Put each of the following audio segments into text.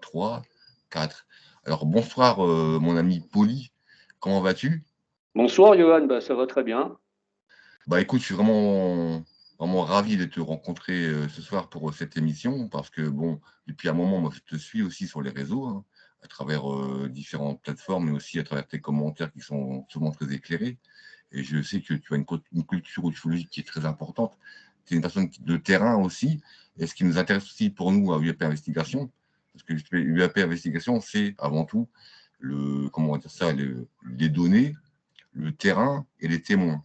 3, 4. Alors bonsoir, mon ami Poli, comment vas-tu? Bonsoir Johan, bah, ça va très bien. Bah écoute, je suis vraiment ravi de te rencontrer ce soir pour cette émission parce que bon, depuis un moment, moi je te suis aussi sur les réseaux, hein, à travers différentes plateformes, mais aussi à travers tes commentaires qui sont souvent très éclairés. Et je sais que tu as une culture ufologique qui est très importante. Tu es une personne de terrain aussi. Et ce qui nous intéresse aussi pour nous à UAP Investigation, parce que UAP Investigation, c'est avant tout comment on va dire ça, les données, le terrain et les témoins.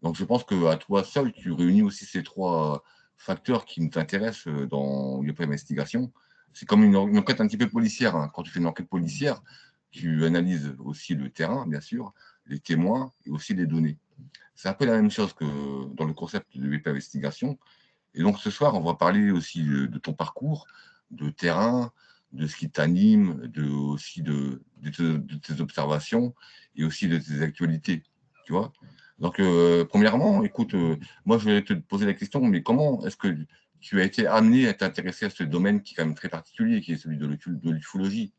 Donc je pense qu'à toi seul, tu réunis aussi ces trois facteurs qui nous intéressent dans UAP Investigation. C'est comme une enquête un petit peu policière, hein. Quand tu fais une enquête policière, tu analyses aussi le terrain, bien sûr, les témoins et aussi les données. C'est un peu la même chose que dans le concept de UAP Investigation. Et donc ce soir, on va parler aussi de ton parcours, de terrain, de ce qui t'anime, aussi de tes observations et aussi de tes actualités, tu vois. Donc, premièrement, écoute, moi, je vais te poser la question, mais comment est-ce que tu as été amené à t'intéresser à ce domaine qui est quand même très particulier, qui est celui de l'ufologie?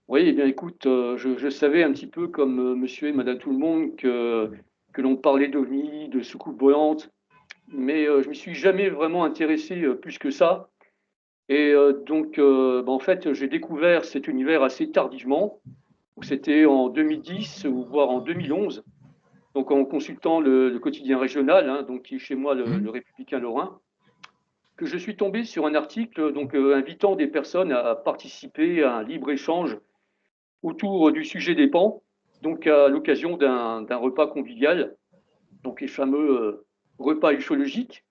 Oui, eh bien écoute, je savais un petit peu comme monsieur et madame tout le monde que l'on parlait d'OVNI, de soucoupes volantes, mais je ne m'y suis jamais vraiment intéressé plus que ça. Et bah, en fait, j'ai découvert cet univers assez tardivement. Donc, c'était en 2010 ou voire en 2011, donc en consultant le quotidien régional, hein, donc qui est chez moi le Républicain Lorrain, que je suis tombé sur un article donc invitant des personnes à participer à un libre-échange autour du sujet des pans, donc à l'occasion d'un repas convivial, donc les fameux repas ufologiques,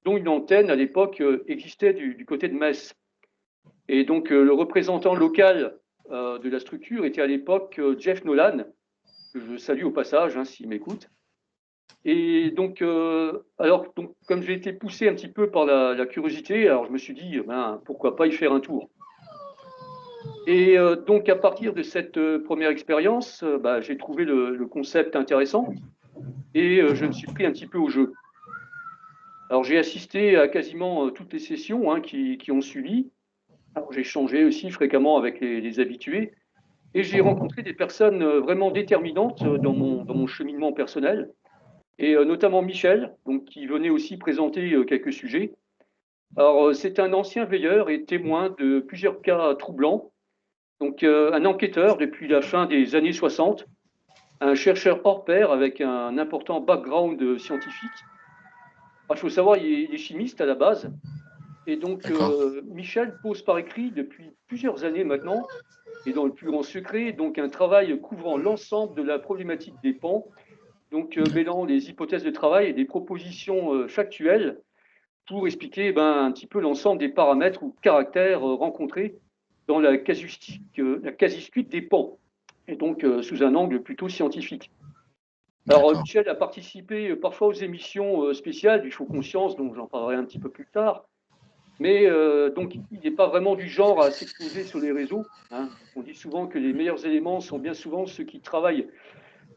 dont une antenne à l'époque existait du côté de Metz. Et donc le représentant local de la structure était à l'époque Jeff Nolan, que je salue au passage hein, s'il m'écoute. Et donc, donc, comme j'ai été poussé un petit peu par la curiosité, alors je me suis dit, ben, pourquoi pas y faire un tour. Et donc, à partir de cette première expérience, bah, j'ai trouvé le concept intéressant et je me suis pris un petit peu au jeu. Alors, j'ai assisté à quasiment toutes les sessions hein, qui ont suivi. Alors, j'ai échangé aussi fréquemment avec les habitués et j'ai rencontré des personnes vraiment déterminantes dans mon cheminement personnel et notamment Michel, donc, qui venait aussi présenter quelques sujets. Alors, c'est un ancien veilleur et témoin de plusieurs cas troublants. Donc, un enquêteur depuis la fin des années 60, un chercheur hors pair avec un important background scientifique. Il faut savoir, il est chimiste à la base. Et donc, D'accord? Michel pose par écrit depuis plusieurs années maintenant, et dans le plus grand secret, donc un travail couvrant l'ensemble de la problématique des pans, donc mêlant les hypothèses de travail et des propositions factuelles pour expliquer un petit peu l'ensemble des paramètres ou caractères rencontrés dans la casuistique des pans, et donc sous un angle plutôt scientifique. Alors, D'accord. Michel a participé parfois aux émissions spéciales du Show Conscience, donc j'en parlerai un petit peu plus tard. Mais donc, il n'est pas vraiment du genre à s'exposer sur les réseaux, hein. On dit souvent que les meilleurs éléments sont bien souvent ceux qui travaillent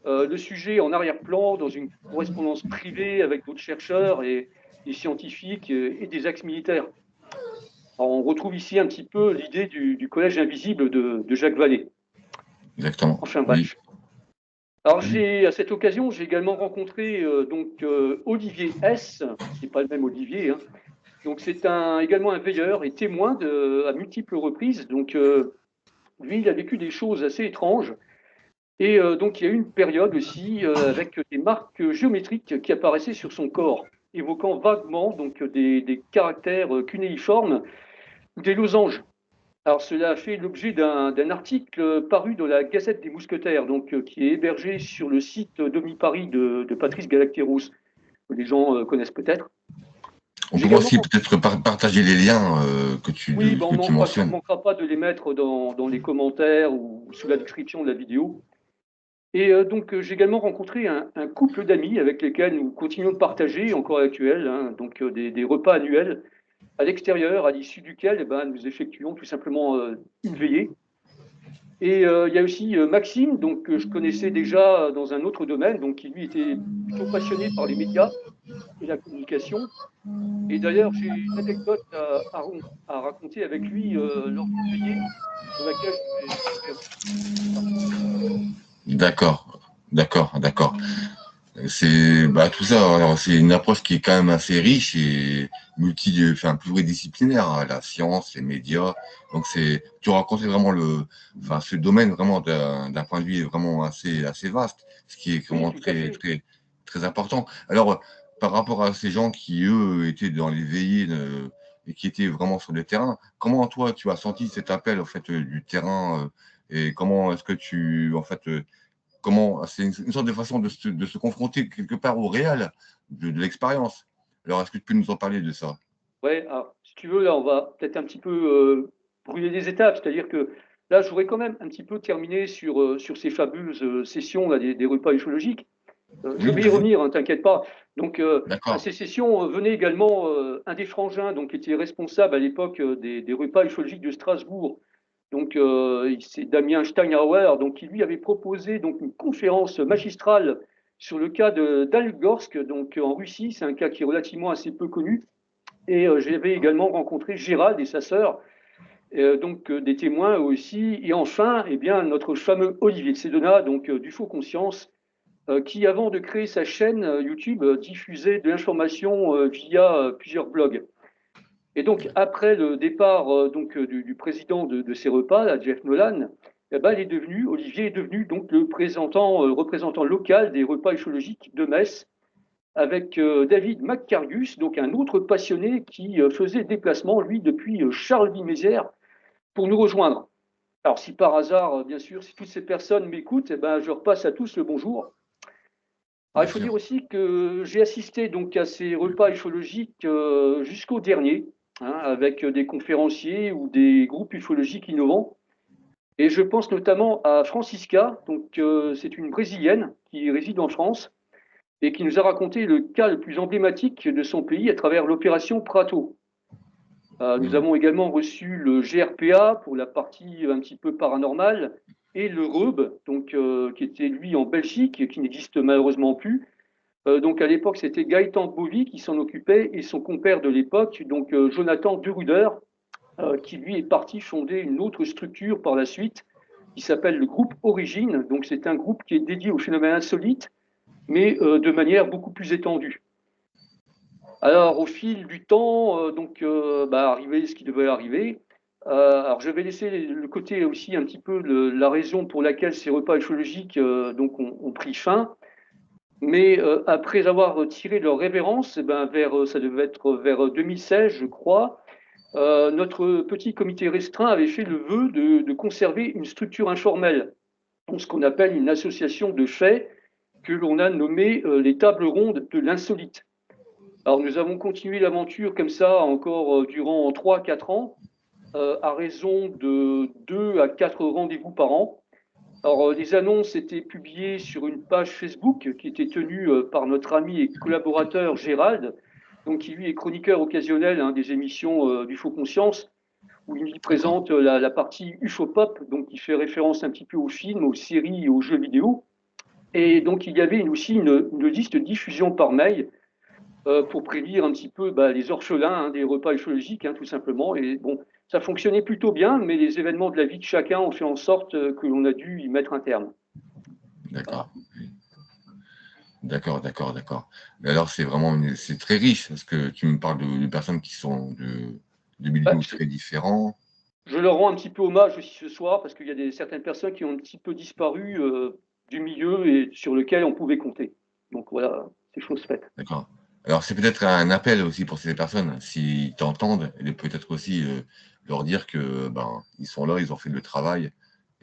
le sujet en arrière-plan, dans une correspondance privée avec d'autres chercheurs et des scientifiques et des ex-militaires. Alors, on retrouve ici un petit peu l'idée du collège invisible de Jacques Vallée. Exactement. Enfin Oui. bref. Alors, Oui. à cette occasion, j'ai également rencontré Olivier S. C'est pas le même Olivier, hein. Donc, c'est également un veilleur et témoin à multiples reprises. Donc, lui, il a vécu des choses assez étranges. Et donc, il y a eu une période aussi avec des marques géométriques qui apparaissaient sur son corps, évoquant vaguement donc, des caractères cunéiformes ou des losanges. Alors, cela a fait l'objet d'un article paru dans la Gazette des Mousquetaires, donc, qui est hébergé sur le site d'Omniparis de Patrice Galacteros, que les gens connaissent peut-être. On J'ai pourra également, aussi peut-être partager les liens oui, que tu on mentionnes. manquera pas de les mettre dans les commentaires ou sous la description de la vidéo. Et donc, j'ai également rencontré un couple d'amis avec lesquels nous continuons de partager, encore actuel, hein, donc des repas annuels à l'extérieur, à l'issue duquel nous effectuons tout simplement une veillée. Et il y a aussi Maxime, donc, que je connaissais déjà dans un autre domaine, donc qui lui était plutôt passionné par les médias et la communication. Et d'ailleurs, j'ai une anecdote à raconter avec lui lors d'une veillée dans laquelle je vais D'accord, d'accord, d'accord. C'est bah, tout ça. Alors, c'est une approche qui est quand même assez riche et enfin, pluridisciplinaire, hein, la science, les médias. Donc, tu racontais vraiment enfin, ce domaine vraiment d'un point de vue vraiment assez vaste, ce qui est Oui, vraiment tout à très, fait. très, très important. Alors, par rapport à ces gens qui, eux, étaient dans les veillées et qui étaient vraiment sur le terrain, comment toi, tu as senti cet appel, en fait, du terrain et comment est-ce que en fait, c'est une sorte de façon de se confronter quelque part au réel de l'expérience. Alors, est-ce que tu peux nous en parler de ça? Ouais, alors, si tu veux, là, on va peut-être un petit peu brûler des étapes. C'est-à-dire que là, je voudrais quand même un petit peu terminer sur ces fameuses sessions là, des repas écologiques. Je Oui, vais y vas-y. revenir, hein, t'inquiète pas. Donc, à D'accord. ces sessions venait également un des frangins, donc, qui était responsable à l'époque des repas écologiques de Strasbourg. Donc, c'est Damien Steinhauer, donc, qui lui avait proposé donc, une conférence magistrale sur le cas d'Alugorsk, donc en Russie. C'est un cas qui est relativement assez peu connu. Et j'avais également rencontré Gérald et sa sœur, donc des témoins aussi. Et enfin, eh bien, notre fameux Olivier de Sedona, donc du Faux Conscience, qui, avant de créer sa chaîne YouTube, diffusait de l'information via plusieurs blogs. Et donc, après le départ du président de ces repas, là, Jeff Nolan, eh ben, Olivier est devenu donc le représentant local des repas écologiques de Metz, avec David McCargus, donc un autre passionné qui faisait le déplacement, lui, depuis Charleville-Mézières, pour nous rejoindre. Alors, si par hasard, bien sûr, si toutes ces personnes m'écoutent, eh ben, je repasse à tous le bonjour. Alors, Bien il faut dire sûr. aussi que j'ai assisté donc à ces repas écologiques jusqu'au dernier, hein, avec des conférenciers ou des groupes ufologiques innovants. Et je pense notamment à Francisca, donc c'est une Brésilienne qui réside en France et qui nous a raconté le cas le plus emblématique de son pays à travers l'opération Prato. Nous Hmm. avons également reçu le GRPA pour la partie un petit peu paranormale et le REUB, donc, qui était lui en Belgique et qui n'existe malheureusement plus. Donc à l'époque, c'était Gaëtan Bovy qui s'en occupait et son compère de l'époque, donc Jonathan Deruder, qui lui est parti fonder une autre structure par la suite qui s'appelle le groupe Origine. Donc c'est un groupe qui est dédié aux phénomènes insolites, mais de manière beaucoup plus étendue. Alors, au fil du temps, arrivé ce qui devait arriver. Alors, je vais laisser le côté aussi un petit peu la raison pour laquelle ces repas écologiques ont pris fin. Mais après avoir tiré leur révérence, eh ben, ça devait être vers 2016, je crois, notre petit comité restreint avait fait le vœu de conserver une structure informelle, donc ce qu'on appelle une association de faits que l'on a nommé les tables rondes de l'insolite. Alors, nous avons continué l'aventure comme ça encore durant 3 à 4 ans, à raison de 2 à 4 rendez-vous par an. Alors, les annonces étaient publiées sur une page Facebook qui était tenue par notre ami et collaborateur Gérald, donc qui lui est chroniqueur occasionnel hein, des émissions du Faux Conscience, où il D'accord. présente la partie UFOPOP, donc qui fait référence un petit peu aux films, aux séries et aux jeux vidéo. Et donc, il y avait aussi une liste de diffusion par mail pour prévenir un petit peu les orphelins hein, des repas écologiques, hein, tout simplement. Et bon, ça fonctionnait plutôt bien, mais les événements de la vie de chacun ont fait en sorte que l'on a dû y mettre un terme. Voilà. D'accord. D'accord, d'accord, d'accord. Mais alors, c'est très riche parce que tu me parles de personnes qui sont de Bah, milieux très différents. je leur rends un petit peu hommage aussi ce soir parce qu'il y a certaines personnes qui ont un petit peu disparu du milieu et sur lequel on pouvait compter. Donc voilà, c'est chose faite. D'accord. Alors, c'est peut-être un appel aussi pour ces personnes, s'ils t'entendent, et peut-être aussi leur dire que ben, ils sont là, ils ont fait le travail,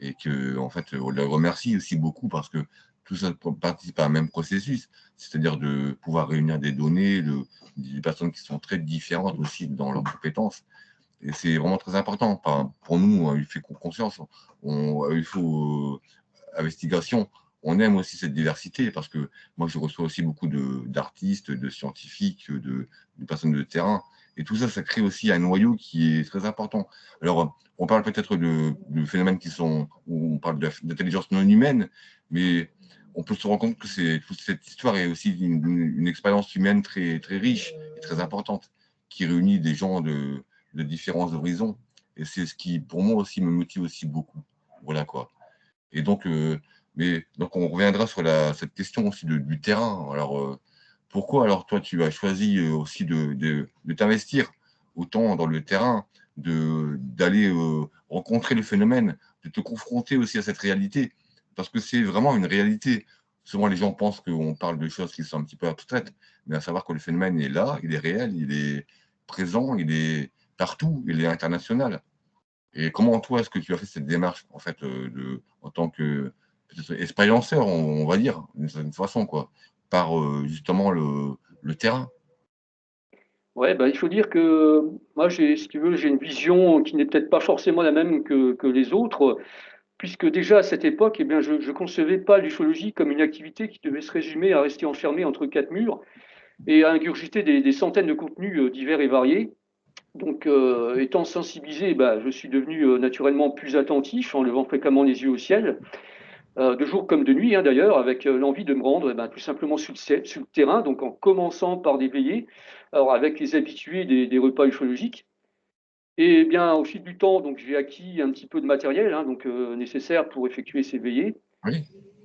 et que en fait, on les remercie aussi beaucoup parce que tout ça participe à un même processus, c'est-à-dire de pouvoir réunir des données, des personnes qui sont très différentes aussi dans leurs compétences. Et c'est vraiment très important. Pour nous, il fait conscience, il faut investigation, on aime aussi cette diversité parce que moi, je reçois aussi beaucoup d'artistes, de scientifiques, de personnes de terrain. Et tout ça, ça crée aussi un noyau qui est très important. Alors, on parle peut-être de phénomènes où on parle d'intelligence non humaine, mais on peut se rendre compte que toute cette histoire est aussi une expérience humaine très, très riche et très importante, qui réunit des gens de différents horizons. Et c'est ce qui, pour moi aussi, me motive aussi beaucoup. Voilà quoi. Et donc, donc on reviendra sur cette question aussi du terrain. Alors, pourquoi alors toi, tu as choisi aussi de t'investir autant dans le terrain, d'aller rencontrer le phénomène, de te confronter aussi à cette réalité? Parce que c'est vraiment une réalité. Souvent, les gens pensent qu'on parle de choses qui sont un petit peu abstraites, mais à savoir que le phénomène est là, il est réel, il est présent, il est partout, il est international. Et comment toi est-ce que tu as fait cette démarche en fait en tant que peut-être expérienceur, on va dire, d'une certaine façon, quoi, par justement le terrain? Ouais, bah, il faut dire que moi, si tu veux, j'ai une vision qui n'est peut-être pas forcément la même que les autres, puisque déjà à cette époque, eh bien, je ne concevais pas l'ufologie comme une activité qui devait se résumer à rester enfermé entre quatre murs et à ingurgiter des centaines de contenus divers et variés. Donc, étant sensibilisé, bah, je suis devenu naturellement plus attentif en levant fréquemment les yeux au ciel, de jour comme de nuit hein, d'ailleurs, avec l'envie de me rendre eh ben, tout simplement sur le terrain, donc en commençant par des veillées, alors avec les habitués des repas ufologiques. Et eh bien, au fil du temps, donc j'ai acquis un petit peu de matériel hein, donc, nécessaire pour effectuer ces veillées. Oui,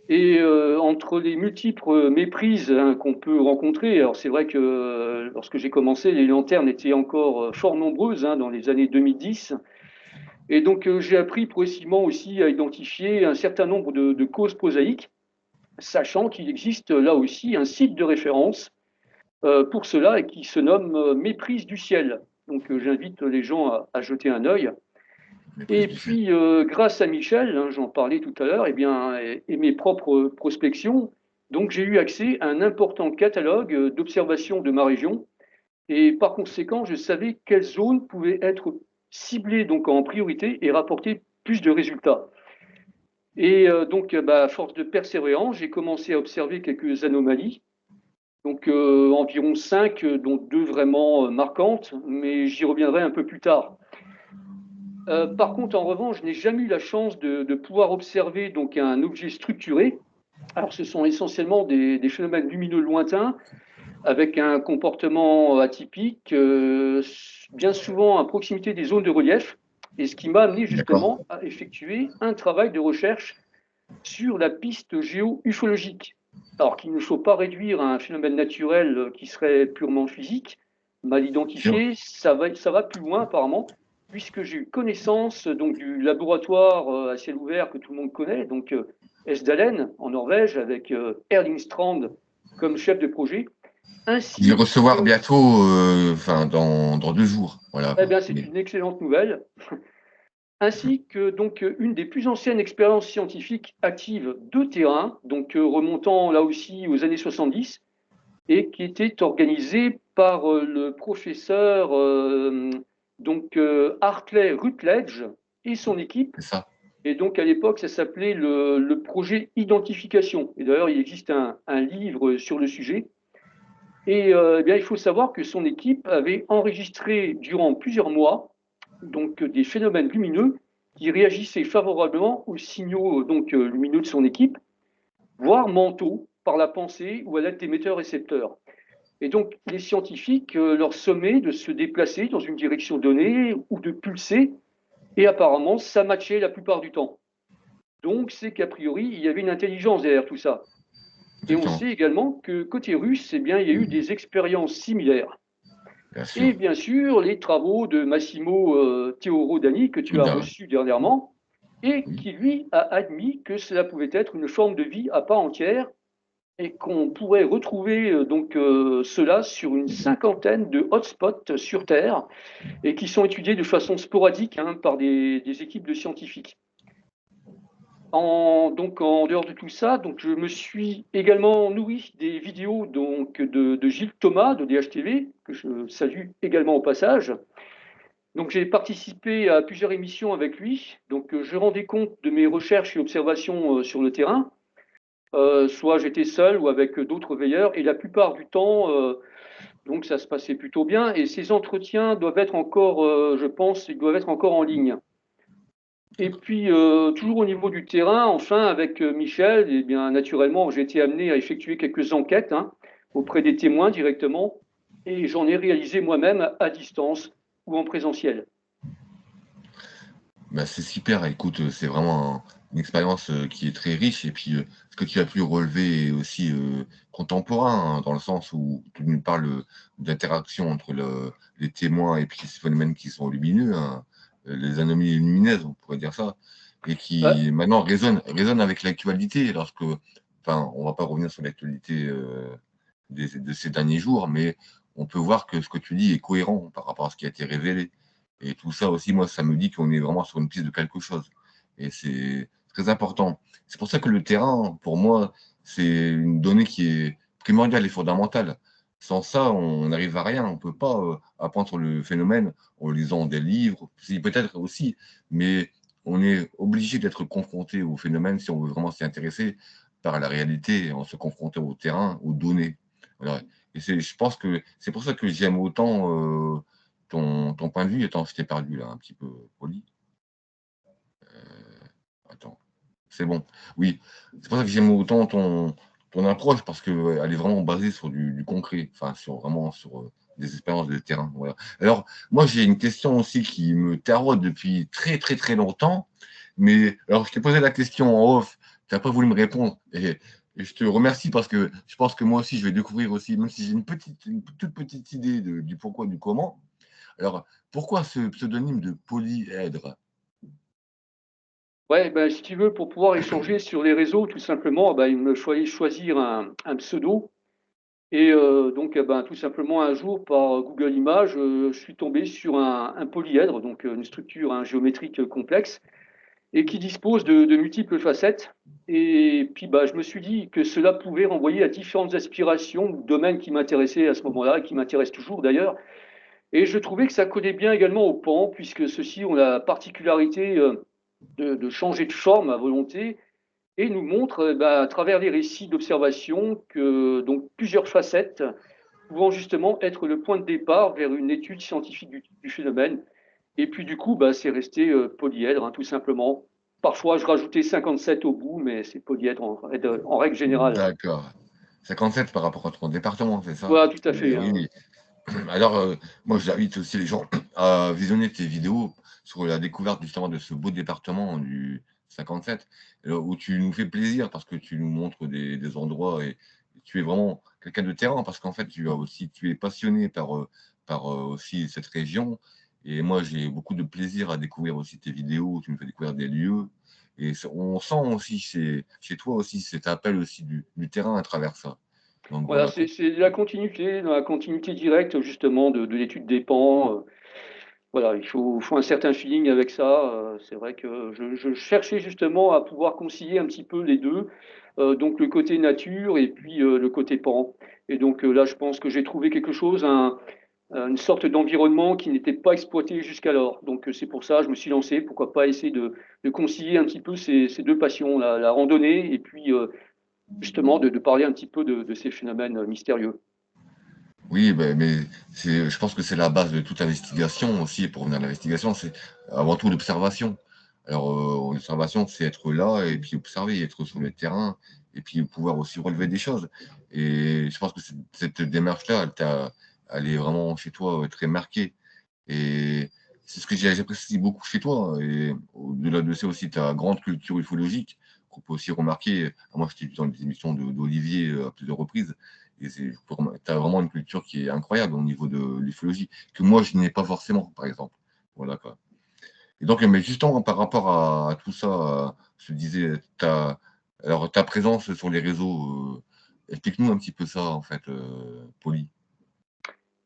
Et entre les multiples méprises hein, qu'on peut rencontrer, alors c'est vrai que lorsque j'ai commencé, les lanternes étaient encore fort nombreuses hein, dans les années 2010. Et donc j'ai appris progressivement aussi à identifier un certain nombre de causes prosaïques, sachant qu'il existe là aussi un site de référence pour cela et qui se nomme Méprise du ciel. Donc j'invite les gens à jeter un œil. Et méprise du ciel. puis, grâce à Michel, hein, j'en parlais tout à l'heure, et mes propres prospections, donc j'ai eu accès à un important catalogue d'observations de ma région. Et par conséquent, je savais quelles zones pouvaient être ciblées donc en priorité et rapporter plus de résultats. Et donc, bah, à force de persévérance, j'ai commencé à observer quelques anomalies, donc environ 5, dont 2 vraiment marquantes, mais j'y reviendrai un peu plus tard. Par contre, en revanche, je n'ai jamais eu la chance de pouvoir observer donc un objet structuré. Alors, ce sont essentiellement des phénomènes lumineux lointains avec un comportement atypique, bien souvent à proximité des zones de relief, et ce qui m'a amené D'accord. justement à effectuer un travail de recherche sur la piste géo-ufologique. Alors qu'il ne faut pas réduire à un phénomène naturel qui serait purement physique, mal Sûr. identifié, ça va plus loin apparemment, puisque j'ai eu connaissance donc, du laboratoire à ciel ouvert que tout le monde connaît, donc Esdalen en Norvège, avec Erling Strand comme chef de projet, Je vais ainsi recevoir que, bientôt, enfin dans 2 jours, voilà eh quoi. bien c'est une excellente nouvelle, ainsi que donc une des plus anciennes expériences scientifiques actives de terrain, donc remontant là aussi aux années 70, et qui était organisée par le professeur Hartley Rutledge et son équipe. C'est ça. Et donc à l'époque, ça s'appelait le projet Identification. Et d'ailleurs, il existe un livre sur le sujet. Et eh bien, il faut savoir que son équipe avait enregistré durant plusieurs mois donc des phénomènes lumineux qui réagissaient favorablement aux signaux donc lumineux de son équipe, voire mentaux par la pensée ou à l'aide d'émetteurs-récepteurs. Et donc les scientifiques leur sommaient de se déplacer dans une direction donnée ou de pulser, et apparemment ça matchait la plupart du temps. Donc c'est qu'a priori il y avait une intelligence derrière tout ça. Et on Exactement. sait également que côté russe, eh bien, il y a eu des expériences similaires. Bien sûr. Et bien sûr, les travaux de Massimo Teorodani, que tu as Soudain, reçu dernièrement, et oui. qui, lui, a admis que cela pouvait être une forme de vie à part entière et qu'on pourrait retrouver cela sur une cinquantaine de hotspots sur Terre et qui sont étudiés de façon sporadique hein, par des équipes de scientifiques. En dehors de tout ça, donc je me suis également nourri des vidéos de Gilles Thomas de DHTV, que je salue également au passage. Donc j'ai participé à plusieurs émissions avec lui. Donc je rendais compte de mes recherches et observations sur le terrain. Soit j'étais seul ou avec d'autres veilleurs, et la plupart du temps, donc ça se passait plutôt bien. Et ces entretiens doivent être encore, je pense, ils doivent être encore en ligne. Et puis, toujours au niveau du terrain, enfin, avec Michel, eh bien, naturellement, j'ai été amené à effectuer quelques enquêtes hein, auprès des témoins directement, et j'en ai réalisé moi-même à distance ou en présentiel. Bah, c'est super, écoute, c'est vraiment une expérience qui est très riche. Et puis ce que tu as pu relever est aussi contemporain, hein, dans le sens où tu nous parles d'interaction entre les témoins et puis ces phénomènes qui sont lumineux, hein, les anomalies lumineuses, on pourrait dire ça, et Bah, qui maintenant résonnent avec l'actualité. Enfin, on va pas revenir sur l'actualité de ces derniers jours, mais on peut voir que ce que tu dis est cohérent par rapport à ce qui a été révélé. Et tout ça aussi, moi, ça me dit qu'on est vraiment sur une piste de quelque chose. Et c'est très important. C'est pour ça que le terrain, pour moi, c'est une donnée qui est primordiale et fondamentale. Sans ça, on n'arrive à rien. On ne peut pas apprendre sur le phénomène en lisant des livres, si peut-être aussi, mais on est obligé d'être confronté au phénomène si on veut vraiment s'y intéresser par la réalité, en se confrontant au terrain, aux données. Voilà. Et je pense que c'est pour ça que j'aime autant ton point de vue. Attends, je t'ai perdu là, un petit peu poli. Attends, c'est bon. Oui, c'est pour ça que j'aime autant ton approche parce qu'elle est vraiment basée sur du concret, enfin, vraiment sur des expériences de terrain. Voilà. Alors, moi, j'ai une question aussi qui me taraude depuis très, très, très longtemps. Mais alors, je t'ai posé la question en off, tu n'as pas voulu me répondre. Et je te remercie parce que je pense que moi aussi, je vais découvrir aussi, même si j'ai une toute petite idée du pourquoi, du comment. Alors, pourquoi ce pseudonyme de polyèdre? ouais, ben, si tu veux, pour pouvoir échanger sur les réseaux, tout simplement, ben, il me fallait choisir un pseudo. Et donc, ben, tout simplement, un jour, par Google Images, je suis tombé sur un polyèdre, donc une structure hein, géométrique complexe, et qui dispose de multiples facettes. Et puis, bah, je me suis dit que cela pouvait renvoyer à différentes aspirations, domaines qui m'intéressaient à ce moment-là, et qui m'intéressent toujours d'ailleurs. Et je trouvais que ça collait bien également au pan, puisque ceux-ci ont la particularité de changer de forme à volonté et nous montrent bah, à travers les récits d'observation que donc plusieurs facettes pouvant justement être le point de départ vers une étude scientifique du phénomène. Et puis du coup, bah, c'est resté polyèdre, hein, tout simplement. Parfois, je rajoutais 57 au bout, mais c'est polyèdre en règle générale. D'accord. 57 par rapport à ton département, c'est ça? Voilà, tout à Mais fait. Hein. oui. Alors, moi, j'invite aussi les gens à visionner tes vidéos sur la découverte justement de ce beau département du 57, où tu nous fais plaisir parce que tu nous montres des endroits et tu es vraiment quelqu'un de terrain parce qu'en fait, tu es passionné par aussi cette région. Et moi, j'ai beaucoup de plaisir à découvrir aussi tes vidéos où tu me fais découvrir des lieux. Et on sent aussi chez toi aussi cet appel aussi du terrain à travers ça. Donc Voilà, voilà c'est quoi. c'est la continuité directe justement de l'étude des pans. Voilà, il faut un certain feeling avec ça. C'est vrai que je cherchais justement à pouvoir concilier un petit peu les deux, donc le côté nature et puis le côté pan. Et donc là, je pense que j'ai trouvé quelque chose, une sorte d'environnement qui n'était pas exploité jusqu'alors. Donc c'est pour ça que je me suis lancé. Pourquoi pas essayer de concilier un petit peu ces deux passions, la randonnée et puis justement de parler un petit peu de ces phénomènes mystérieux. Oui, mais je pense que c'est la base de toute investigation aussi. Pour revenir à l'investigation, c'est avant tout l'observation. Alors, l'observation, c'est être là et puis observer, être sur le terrain et puis pouvoir aussi relever des choses. Et je pense que cette démarche-là, elle est vraiment chez toi très marquée. Et c'est ce que j'apprécie beaucoup chez toi. Et au-delà de ça aussi, ta grande culture ufologique, qu'on peut aussi remarquer. Moi, je t'ai vu dans les émissions d'Olivier à plusieurs reprises. Et tu as vraiment une culture qui est incroyable au niveau de l'ufologie, que moi, je n'ai pas forcément, par exemple. Voilà quoi. Et donc, mais justement, par rapport à tout ça, je te disais, alors, ta présence sur les réseaux, explique-nous un petit peu ça, en fait, Poli.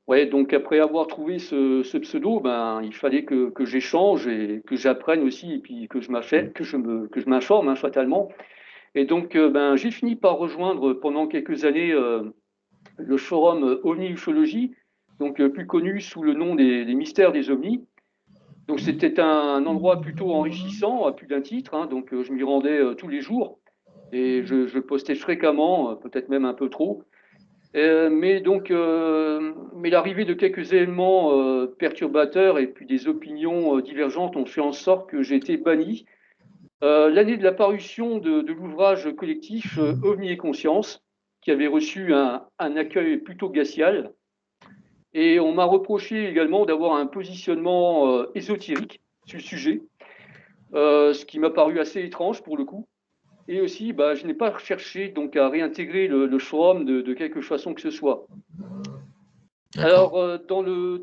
Ouais, donc après avoir trouvé ce pseudo, ben, il fallait que j'échange et que j'apprenne aussi, et puis que je m'informe, hein, fatalement. Et donc, ben, j'ai fini par rejoindre pendant quelques années le forum OVNI-ufologie, donc plus connu sous le nom des mystères des ovnis. Donc, c'était un endroit plutôt enrichissant, à plus d'un titre, hein, donc je m'y rendais tous les jours et je postais fréquemment, peut-être même un peu trop. Mais l'arrivée de quelques éléments perturbateurs et puis des opinions divergentes ont fait en sorte que j'ai été banni. L'année de la parution de l'ouvrage collectif OVNI et Conscience, qui avait reçu un accueil plutôt glacial, et on m'a reproché également d'avoir un positionnement ésotérique sur le sujet, ce qui m'a paru assez étrange pour le coup. Et aussi, bah, je n'ai pas cherché donc à réintégrer le forum de quelque façon que ce soit. D'accord. Alors,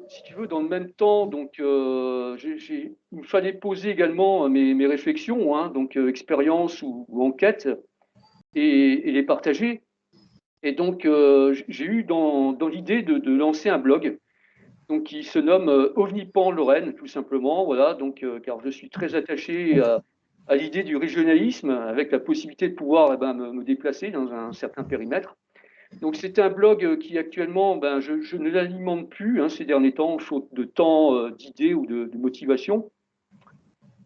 si tu veux, dans le même temps, donc, il me fallait poser également mes réflexions, hein, donc expérience ou enquête, et les partager. Et donc, j'ai eu dans l'idée de lancer un blog, donc qui se nomme OVNIPAN Lorraine, tout simplement, voilà, donc, car je suis très attaché à l'idée du régionalisme, avec la possibilité de pouvoir eh ben, me déplacer dans un certain périmètre. Donc c'est un blog qui actuellement, ben, je ne l'alimente plus hein, ces derniers temps, faute de temps, d'idées ou de motivation.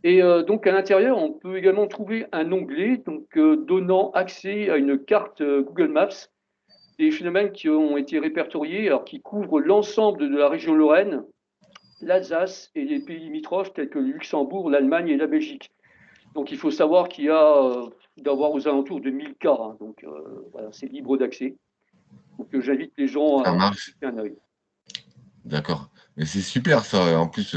Et donc à l'intérieur, on peut également trouver un onglet donc, donnant accès à une carte Google Maps des phénomènes qui ont été répertoriés, alors qui couvrent l'ensemble de la région Lorraine, l'Alsace et les pays limitrophes tels que le Luxembourg, l'Allemagne et la Belgique. Donc il faut savoir qu'il y a d'avoir aux alentours de 1000 cas, hein, donc voilà, c'est libre d'accès. Donc j'invite les gens Ça à marche. jeter un œil. D'accord. Mais c'est super ça. En plus,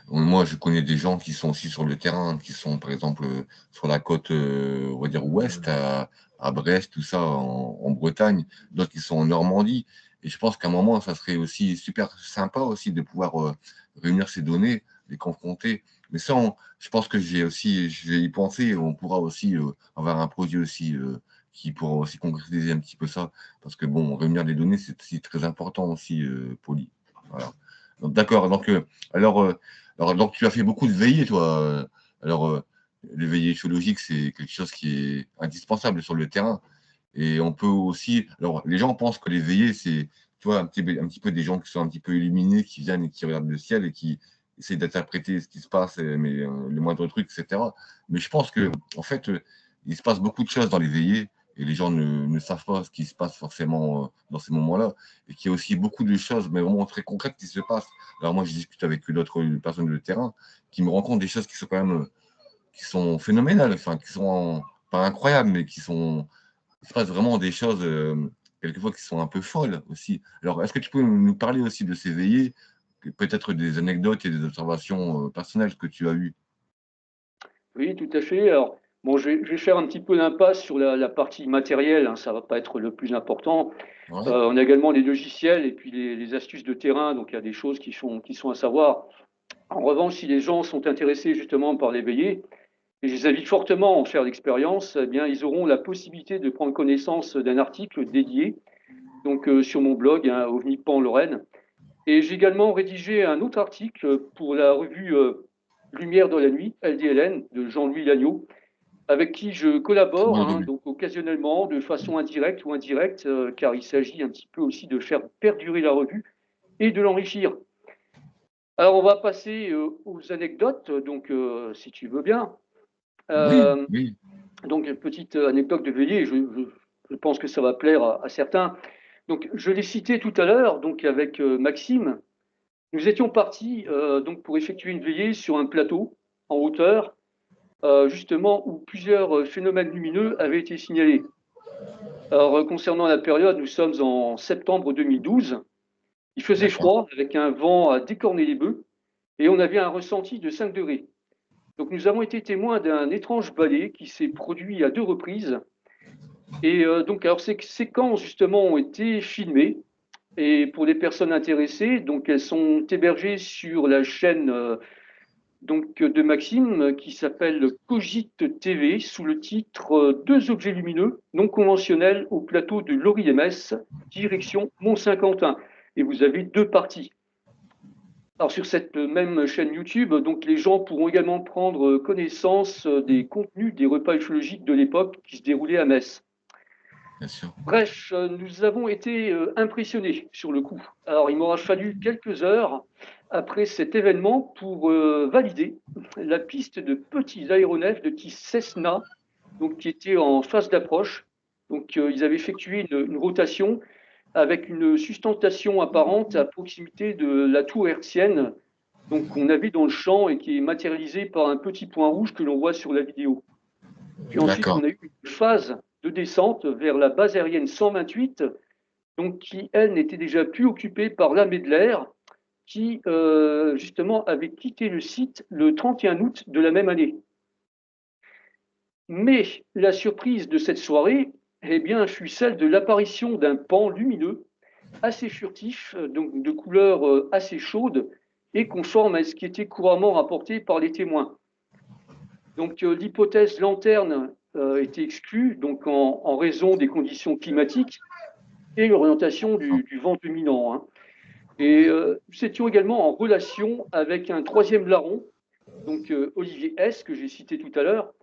moi, je connais des gens qui sont aussi sur le terrain, qui sont par exemple sur la côte, on va dire ouest, à Brest, tout ça, en Bretagne, d'autres qui sont en Normandie. Et je pense qu'à un moment, ça serait aussi super sympa aussi de pouvoir réunir ces données, les confronter. Mais ça, je pense que je vais y penser. On pourra aussi avoir un projet aussi qui pourra aussi concrétiser un petit peu ça. Parce que bon, réunir les données, c'est aussi très important aussi, Poli. Voilà. Donc, d'accord. Donc, tu as fait beaucoup de veillées, toi. Alors, les veillées écologiques, c'est quelque chose qui est indispensable sur le terrain. Et on peut aussi. Alors, les gens pensent que les veillées, c'est, tu vois, un petit peu des gens qui sont un petit peu illuminés, qui viennent et qui regardent le ciel et qui essayent d'interpréter ce qui se passe, mais les moindres trucs, etc. Mais je pense que, en fait, il se passe beaucoup de choses dans les veillées et les gens ne savent pas ce qui se passe forcément dans ces moments-là et qu'il y a aussi beaucoup de choses, mais vraiment très concrètes qui se passent. Alors moi, je discute avec d'autres personnes de terrain qui me rencontrent des choses qui sont quand même qui sont phénoménales, enfin, qui sont pas incroyables, mais il se passe vraiment des choses quelquefois qui sont un peu folles aussi. Alors, est-ce que tu peux nous parler aussi de ces veillées, peut-être des anecdotes et des observations personnelles que tu as eues? Oui, tout à fait. Alors, bon, je vais faire un petit peu l'impasse sur la partie matérielle, hein, ça va pas être le plus important. Ouais, On a également les logiciels et puis les astuces de terrain, donc il y a des choses qui sont à savoir. En revanche, si les gens sont intéressés justement par les veillées, et je les invite fortement à en faire l'expérience, eh bien, ils auront la possibilité de prendre connaissance d'un article dédié, donc sur mon blog, hein, OVNIPAN Lorraine. Et j'ai également rédigé un autre article pour la revue Lumière dans la nuit, LDLN, de Jean-Louis Lagneau, avec qui je très collabore, bonne hein, revue. donc occasionnellement, de façon indirecte ou indirecte, car il s'agit un petit peu aussi de faire perdurer la revue et de l'enrichir. Alors, on va passer aux anecdotes, donc si tu veux bien. Oui, Euh, oui, donc, une petite anecdote de veillée, je pense que ça va plaire à certains. Donc, je l'ai cité tout à l'heure, donc avec Maxime. Nous étions partis donc pour effectuer une veillée sur un plateau en hauteur, justement où plusieurs phénomènes lumineux avaient été signalés. Alors, concernant la période, nous sommes en septembre 2012. Il faisait d'accord. froid avec un vent à décorner les bœufs et on avait un ressenti de 5 degrés. Donc, nous avons été témoins d'un étrange balai qui s'est produit à deux reprises. Et donc, alors, ces séquences justement ont été filmées. Et pour les personnes intéressées, donc elles sont hébergées sur la chaîne donc de Maxime qui s'appelle Cogite TV sous le titre Deux objets lumineux non conventionnels au plateau de l'Ori-MS, direction Mont-Saint-Quentin. Et vous avez deux parties. Alors sur cette même chaîne YouTube, donc les gens pourront également prendre connaissance des contenus des repas ufologiques de l'époque qui se déroulaient à Metz. Bien sûr. Bref, nous avons été impressionnés sur le coup. Alors, il m'aura fallu quelques heures après cet événement pour valider la piste de petits aéronefs de type Cessna, donc qui étaient en phase d'approche. Donc, ils avaient effectué une rotation avec une sustentation apparente à proximité de la tour hertzienne, donc qu'on a vu dans le champ et qui est matérialisée par un petit point rouge que l'on voit sur la vidéo. Puis ensuite, D'accord. on a eu une phase de descente vers la base aérienne 128, donc qui, elle, n'était déjà plus occupée par l'armée de l'air, qui, justement, avait quitté le site le 31 août de la même année. Mais la surprise de cette soirée, eh bien, fut celle de l'apparition d'un pan lumineux assez furtif, donc de couleur assez chaude et conforme à ce qui était couramment rapporté par les témoins. Donc l'hypothèse lanterne était exclue donc en raison des conditions climatiques et l'orientation du vent dominant, hein. Et nous étions également en relation avec un troisième larron, donc Olivier S, que j'ai cité tout à l'heure,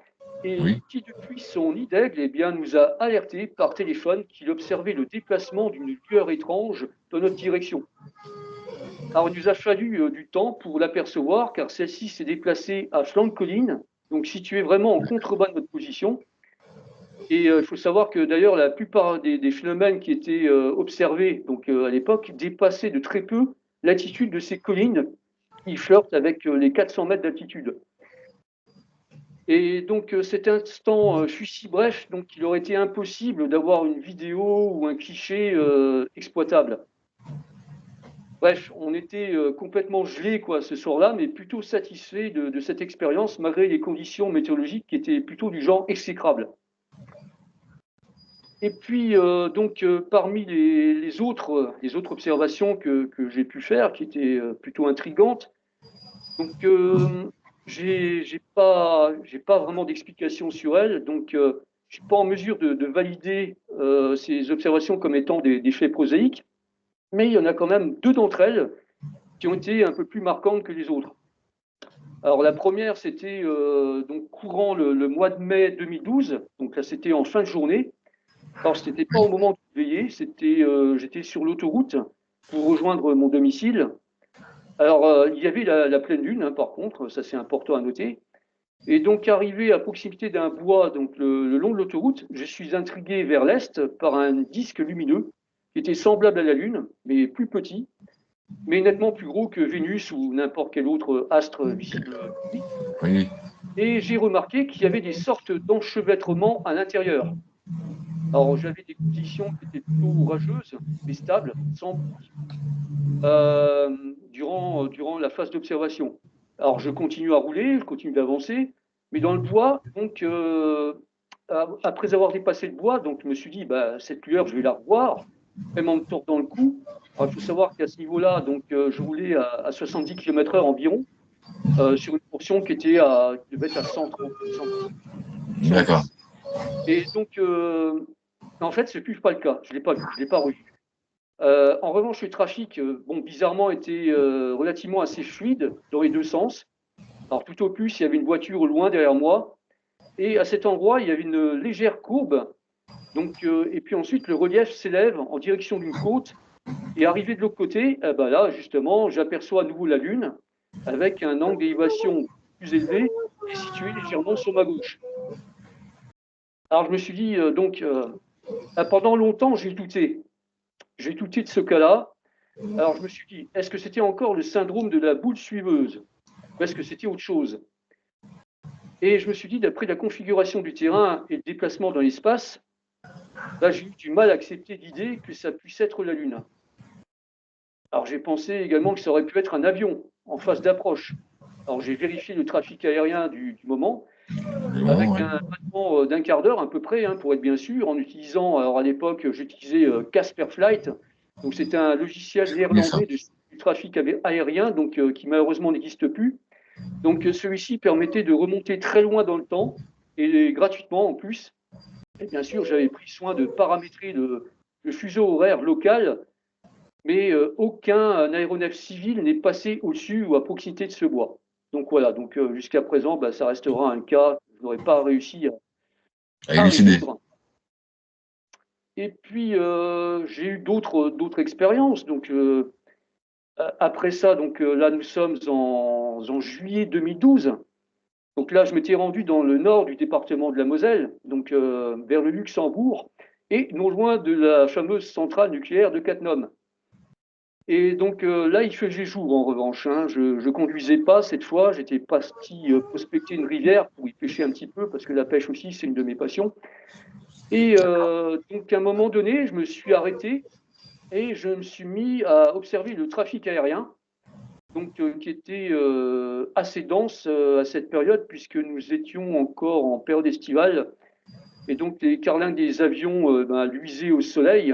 et Oui. qui, depuis son nid d'aigle, eh bien, nous a alertés par téléphone qu'il observait le déplacement d'une lueur étrange dans notre direction. Alors, il nous a fallu du temps pour l'apercevoir, car celle-ci s'est déplacée à flanc de colline, donc située vraiment en contrebas de notre position. Et il faut savoir que d'ailleurs, la plupart des phénomènes qui étaient observés donc, à l'époque dépassaient de très peu l'altitude de ces collines qui flirtent avec les 400 mètres d'altitude. Et donc cet instant fut si bref donc qu'il aurait été impossible d'avoir une vidéo ou un cliché exploitable. Bref, on était complètement gelés quoi ce soir-là, mais plutôt satisfaits de cette expérience malgré les conditions météorologiques qui étaient plutôt du genre exécrables. Et puis donc parmi les autres observations que j'ai pu faire, qui étaient plutôt intrigantes, donc j'ai pas vraiment d'explication sur elles, donc je suis pas en mesure de valider ces observations comme étant des faits prosaïques, mais il y en a quand même deux d'entre elles qui ont été un peu plus marquantes que les autres. Alors la première, c'était donc courant le mois de mai 2012, donc là c'était en fin de journée. Alors ce n'était pas au Oui. moment de veiller, c'était j'étais sur l'autoroute pour rejoindre mon domicile. Alors il y avait la pleine lune, hein, par contre, ça c'est important à noter. Et donc arrivé à proximité d'un bois, donc le long de l'autoroute, je suis intrigué vers l'est par un disque lumineux qui était semblable à la Lune, mais plus petit, mais nettement plus gros que Vénus ou n'importe quel autre astre visible. Oui. Et j'ai remarqué qu'il y avait des sortes d'enchevêtrements à l'intérieur. Alors j'avais des conditions qui étaient plutôt orageuses, mais stables, sans bruit, durant la phase d'observation. Alors je continue à rouler, je continue d'avancer, mais dans le bois, donc après avoir dépassé le bois, donc je me suis dit, bah, cette lueur, je vais la revoir, même en me tordant le cou. Alors, il faut savoir qu'à ce niveau-là, donc je roulais à 70 km/h environ, sur une portion qui devait être à 130, 110. D'accord. Et donc, en fait, ce n'est plus pas le cas. Je ne l'ai pas vu, je ne l'ai pas revu. En revanche, le trafic, bon, bizarrement, était relativement assez fluide dans les deux sens. Alors, tout au plus, il y avait une voiture au loin derrière moi. Et à cet endroit, il y avait une légère courbe. Donc, et puis ensuite, le relief s'élève en direction d'une côte. Et arrivé de l'autre côté, eh ben là, justement, j'aperçois à nouveau la Lune avec un angle d'élévation plus élevé et situé légèrement sur ma gauche. Alors, je me suis dit, pendant longtemps, j'ai douté. J'ai douté de ce cas-là. Alors, je me suis dit, est-ce que c'était encore le syndrome de la boule suiveuse ou est-ce que c'était autre chose? Et je me suis dit, d'après la configuration du terrain et le déplacement dans l'espace, là, j'ai eu du mal à accepter l'idée que ça puisse être la Lune. Alors, j'ai pensé également que ça aurait pu être un avion en phase d'approche. Alors, j'ai vérifié le trafic aérien du moment Du moment, avec oui. un battement d'un quart d'heure à peu près, hein, pour être bien sûr, en utilisant, alors à l'époque, j'utilisais Casper Flight. Donc, c'était un logiciel Je connais ça. néerlandais du trafic aérien, donc qui malheureusement n'existe plus. Donc, celui-ci permettait de remonter très loin dans le temps et gratuitement en plus. Et bien sûr, j'avais pris soin de paramétrer le fuseau horaire local, mais aucun aéronef civil n'est passé au-dessus ou à proximité de ce bois. Donc voilà, donc jusqu'à présent, bah, ça restera un cas que je n'aurais pas réussi À à élucider. résoudre. Et puis j'ai eu d'autres expériences. Donc après ça, donc là nous sommes en juillet 2012. Donc là, je m'étais rendu dans le nord du département de la Moselle, donc vers le Luxembourg. et non loin de la fameuse centrale nucléaire de Cattenom. Et donc là, il faisait jour en revanche, hein. Je ne conduisais pas cette fois, j'étais parti prospecter une rivière pour y pêcher un petit peu, parce que la pêche aussi, c'est une de mes passions. Et donc à un moment donné, je me suis arrêté et je me suis mis à observer le trafic aérien, donc qui était assez dense à cette période, puisque nous étions encore en période estivale, et donc les carlingues des avions luisaient au soleil.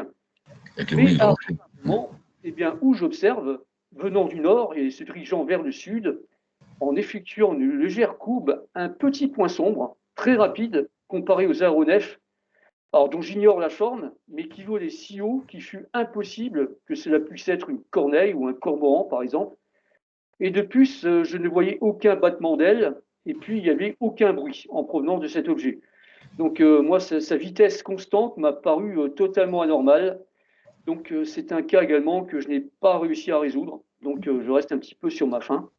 Avec le Mais oui, le arrive reflet. un moment, eh bien, où j'observe, venant du nord et se dirigeant vers le sud, en effectuant une légère courbe, un petit point sombre, très rapide, comparé aux aéronefs, alors dont j'ignore la forme, mais qui volait si haut qu'il fut impossible que cela puisse être une corneille ou un cormoran, par exemple. Et de plus, je ne voyais aucun battement d'aile, et puis il n'y avait aucun bruit en provenance de cet objet. Donc moi, sa vitesse constante m'a paru totalement anormale. Donc c'est un cas également que je n'ai pas réussi à résoudre. Donc je reste un petit peu sur ma faim.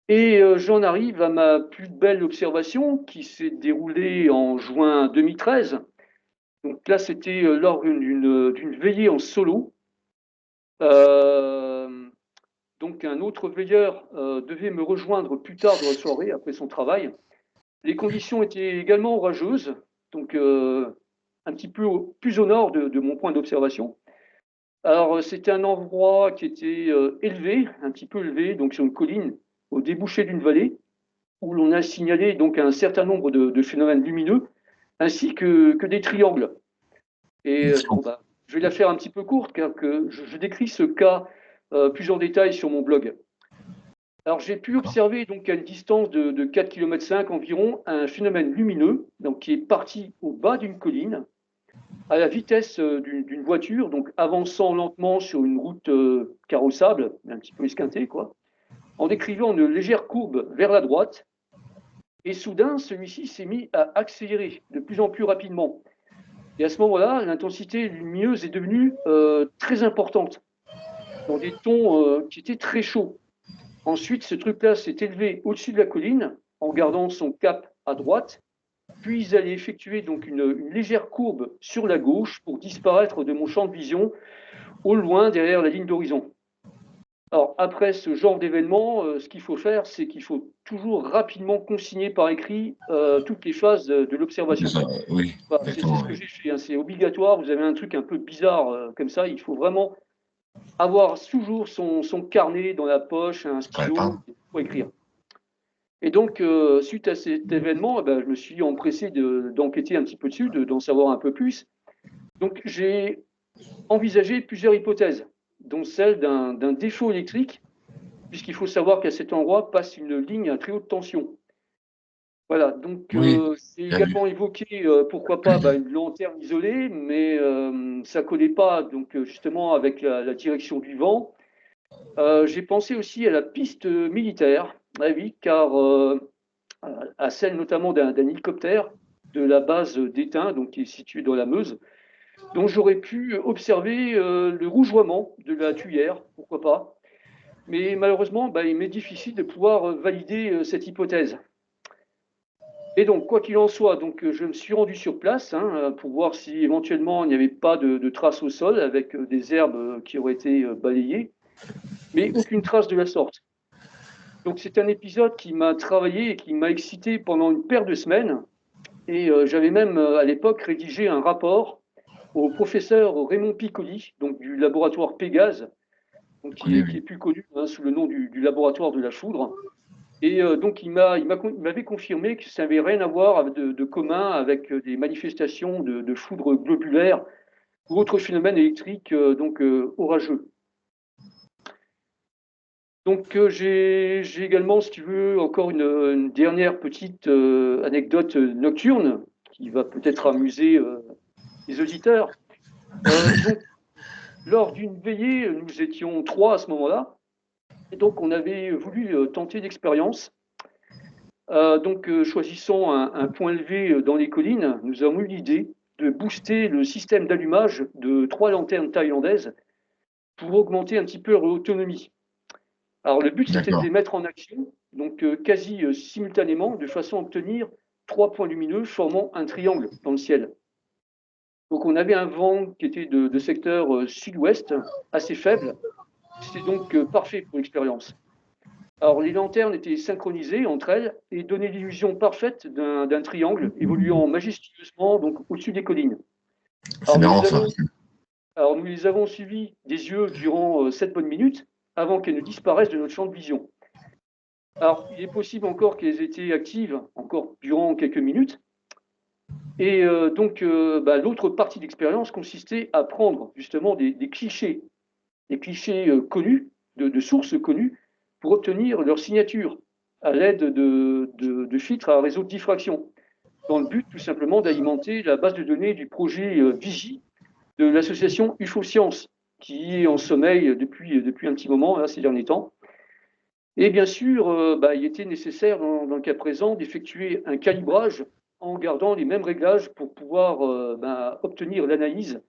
Et j'en arrive à ma plus belle observation qui s'est déroulée en juin 2013. Donc là, c'était lors d'une veillée en solo. Euh, donc un autre veilleur devait me rejoindre plus tard dans la soirée après son travail. Les conditions étaient également orageuses, donc un petit peu plus au nord de mon point d'observation. Alors c'était un endroit qui était élevé, un petit peu élevé, donc sur une colline, au débouché d'une vallée, où l'on a signalé donc un certain nombre de phénomènes lumineux, ainsi que des triangles. Et bon, bah, je vais la faire un petit peu courte, car que je décris ce cas plus en détail sur mon blog. Alors, j'ai pu observer donc à une distance de 4,5 km environ un phénomène lumineux donc, qui est parti au bas d'une colline à la vitesse d'une voiture, donc avançant lentement sur une route carrossable, un petit peu esquintée, quoi, en décrivant une légère courbe vers la droite. Et soudain, celui-ci s'est mis à accélérer de plus en plus rapidement. Et à ce moment-là, l'intensité lumineuse est devenue très importante, dans des tons qui étaient très chauds. Ensuite, ce truc-là s'est élevé au-dessus de la colline en gardant son cap à droite, puis il allait effectuer donc une légère courbe sur la gauche pour disparaître de mon champ de vision au loin derrière la ligne d'horizon. Alors après ce genre d'événement, ce qu'il faut faire, c'est qu'il faut toujours rapidement consigner par écrit toutes les phases de l'observation. Oui, Voilà, c'est exactement. ce que Oui. j'ai fait, hein, c'est obligatoire. Vous avez un truc un peu bizarre comme ça, il faut vraiment avoir toujours son carnet dans la poche, un Ça paraît pas. stylo pour écrire. Et donc, suite à cet événement, eh ben, je me suis empressé d'enquêter un petit peu dessus, d'en savoir un peu plus. Donc, j'ai envisagé plusieurs hypothèses, dont celle d'un défaut électrique, puisqu'il faut savoir qu'à cet endroit passe une ligne à très haute tension. Voilà, donc Oui, j'ai il y a du. également évoqué, pourquoi pas, une lanterne isolée, mais ça ne collait pas donc, justement avec la direction du vent. J'ai pensé aussi à la piste militaire, ah oui, car à celle notamment d'un hélicoptère de la base d'Étain, donc qui est située dans la Meuse, dont j'aurais pu observer le rougeoiement de la tuyère, pourquoi pas. Mais malheureusement, il m'est difficile de pouvoir valider cette hypothèse. Et donc, quoi qu'il en soit, donc, je me suis rendu sur place hein, pour voir si éventuellement il n'y avait pas de traces au sol avec des herbes qui auraient été balayées, mais aucune trace de la sorte. Donc, c'est un épisode qui m'a travaillé et qui m'a excité pendant une paire de semaines. Et j'avais même à l'époque rédigé un rapport au professeur Raymond Piccoli, donc du laboratoire Pégase, donc Je connais, qui est oui. plus connu hein, sous le nom du laboratoire de la foudre. Et donc il m'avait confirmé que ça n'avait rien à voir de commun avec des manifestations de foudre globulaire ou autres phénomènes électriques orageux. Donc j'ai également, si tu veux, encore une dernière petite anecdote nocturne qui va peut-être amuser les auditeurs. Donc, lors d'une veillée, nous étions trois à ce moment-là, et donc on avait voulu tenter l'expérience. Choisissant un point élevé dans les collines, nous avons eu l'idée de booster le système d'allumage de trois lanternes thaïlandaises pour augmenter un petit peu leur autonomie. Alors, le but, c'était de D'accord. les mettre en action, donc quasi simultanément, de façon à obtenir trois points lumineux formant un triangle dans le ciel. Donc on avait un vent qui était de secteur sud-ouest, assez faible. C'était donc parfait pour l'expérience. Alors les lanternes étaient synchronisées entre elles et donnaient l'illusion parfaite d'un triangle évoluant majestueusement donc au-dessus des collines. C'est Alors marrant ça. nous les avons suivies des yeux durant 7 bonnes minutes avant qu'elles ne disparaissent de notre champ de vision. Alors il est possible encore qu'elles aient été actives encore durant quelques minutes. Et donc l'autre partie de l'expérience consistait à prendre justement des clichés connus, de sources connues, pour obtenir leur signature à l'aide de filtres à réseau de diffraction, dans le but tout simplement d'alimenter la base de données du projet Vigie de l'association UFO Science, qui est en sommeil depuis un petit moment, là, ces derniers temps. Et bien sûr, il était nécessaire, dans le cas présent, d'effectuer un calibrage en gardant les mêmes réglages pour pouvoir obtenir l'analyse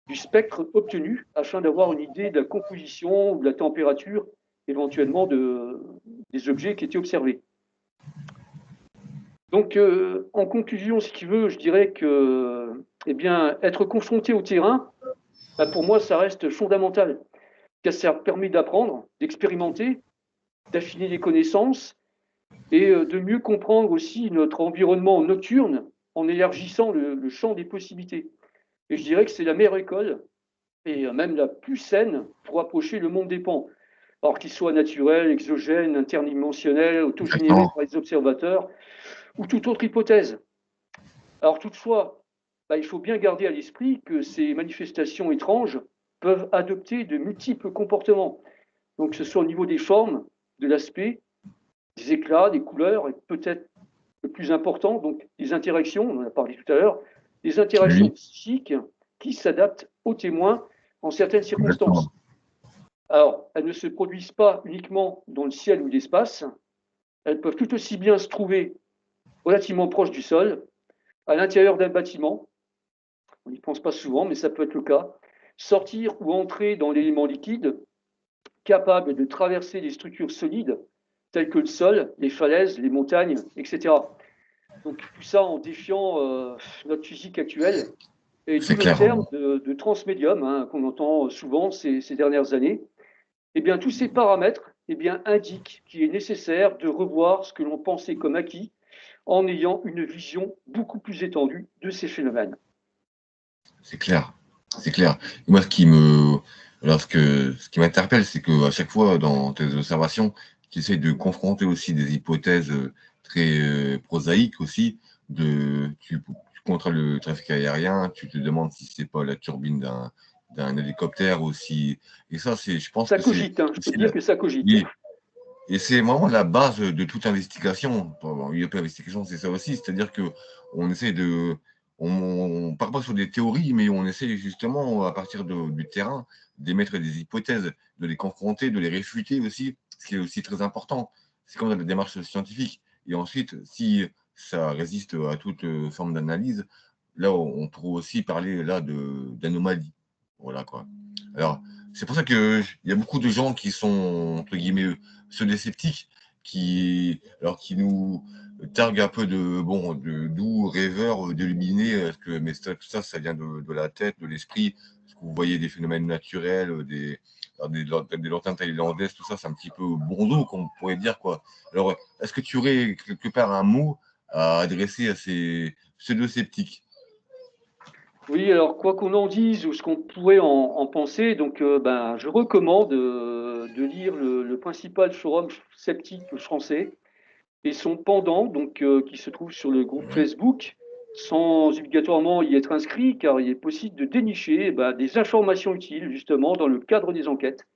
du spectre obtenu afin d'avoir une idée de la composition ou de la température éventuellement des objets qui étaient observés. Donc, en conclusion, si tu veux, je dirais que être confronté au terrain, pour moi, ça reste fondamental, car ça permet d'apprendre, d'expérimenter, d'affiner les connaissances et de mieux comprendre aussi notre environnement nocturne en élargissant le champ des possibilités. Et je dirais que c'est la meilleure école et même la plus saine pour approcher le monde des pans. Alors qu'il soit naturel, exogène, interdimensionnel, autogénéré Exactement. par les observateurs ou toute autre hypothèse. Alors toutefois, il faut bien garder à l'esprit que ces manifestations étranges peuvent adopter de multiples comportements. Donc que ce soit au niveau des formes, de l'aspect, des éclats, des couleurs, et peut-être le plus important, donc les interactions, on en a parlé tout à l'heure, des interactions Oui, psychiques qui s'adaptent aux témoins en certaines circonstances. exactement. Alors, elles ne se produisent pas uniquement dans le ciel ou l'espace, elles peuvent tout aussi bien se trouver relativement proches du sol, à l'intérieur d'un bâtiment, on n'y pense pas souvent, mais ça peut être le cas, sortir ou entrer dans l'élément liquide, capable de traverser des structures solides, telles que le sol, les falaises, les montagnes, etc. Donc tout ça en défiant notre physique actuelle, et d'où C'est le clair. terme de transmédium qu'on entend souvent ces dernières années. Eh bien, tous ces paramètres indiquent qu'il est nécessaire de revoir ce que l'on pensait comme acquis en ayant une vision beaucoup plus étendue de ces phénomènes. C'est clair. C'est clair. Et moi, ce qui m'interpelle, c'est qu'à chaque fois, dans tes observations, tu essaies de confronter aussi des hypothèses très prosaïques aussi. Tu contrôles le trafic aérien, tu te demandes si c'est pas la turbine d'un hélicoptère aussi. Et ça, je pense Ça que c'est cogite, je peux c'est dire que ça cogite. oui, et c'est vraiment la base de toute investigation. Bon, une investigation, c'est ça aussi, c'est-à-dire que on essaie de, on part pas sur des théories, mais on essaie justement, à partir du terrain, d'émettre des hypothèses, de les confronter, de les réfuter aussi, ce qui est aussi très important. C'est comme dans la démarche scientifique. Et ensuite, si ça résiste à toute forme d'analyse, là, on pourrait aussi parler là d'anomalies. Voilà quoi. Alors, c'est pour ça qu'il y a beaucoup de gens qui sont, entre guillemets, pseudo-sceptiques, qui nous targuent un peu de doux rêveurs d'illuminés, mais tout ça, ça vient de la tête, de l'esprit. Parce que vous voyez des phénomènes naturels, des lanternes thaïlandaises, tout ça, c'est un petit peu bonzo, qu'on pourrait dire, quoi. Alors, est-ce que tu aurais quelque part un mot à adresser à ces pseudo-sceptiques? Oui, alors quoi qu'on en dise ou ce qu'on pourrait en penser, donc je recommande de lire le principal forum sceptique français et son pendant, donc qui se trouve sur le groupe Facebook, sans obligatoirement y être inscrit, car il est possible de dénicher des informations utiles justement dans le cadre des enquêtes.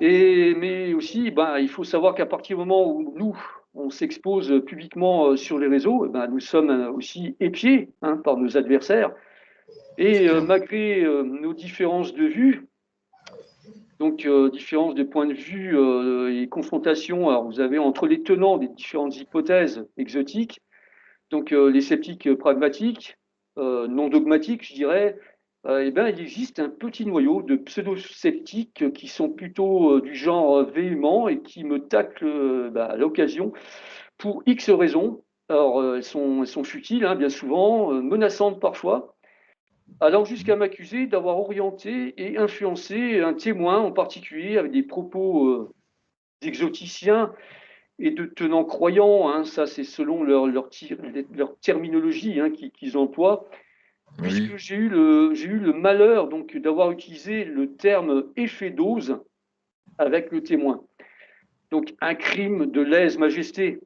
Mais aussi, il faut savoir qu'à partir du moment où nous, on s'expose publiquement sur les réseaux, nous sommes aussi épiés par nos adversaires. C'est Et clair. malgré nos différences de vue, donc différences de point de vue et confrontations, alors vous avez entre les tenants des différentes hypothèses exotiques, donc les sceptiques pragmatiques, non dogmatiques, je dirais, il existe un petit noyau de pseudo-sceptiques qui sont plutôt du genre véhément et qui me taclent à l'occasion pour X raisons. Alors, elles sont futiles, bien souvent, menaçantes parfois, allant jusqu'à m'accuser d'avoir orienté et influencé un témoin en particulier avec des propos d'exoticiens et de tenants croyants, hein, ça c'est selon leur terminologie, hein, qu'ils emploient, Oui, puisque j'ai eu le malheur donc d'avoir utilisé le terme effet dose avec le témoin. Donc un crime de lèse-majesté.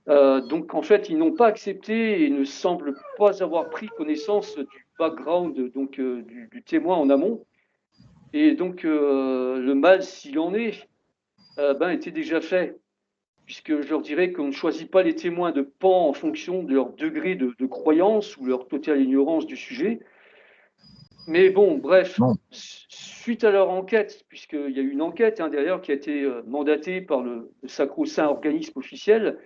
Donc en fait, ils n'ont pas accepté et ne semblent pas avoir pris connaissance du background donc, du témoin en amont. Et donc le mal, s'il en est, était déjà fait, puisque je leur dirais qu'on ne choisit pas les témoins de pan en fonction de leur degré de croyance ou leur totale ignorance du sujet. Mais bon, bref, non, suite à leur enquête, puisqu'il y a eu une enquête, hein, derrière qui a été mandatée par le sacro-saint organisme officiel,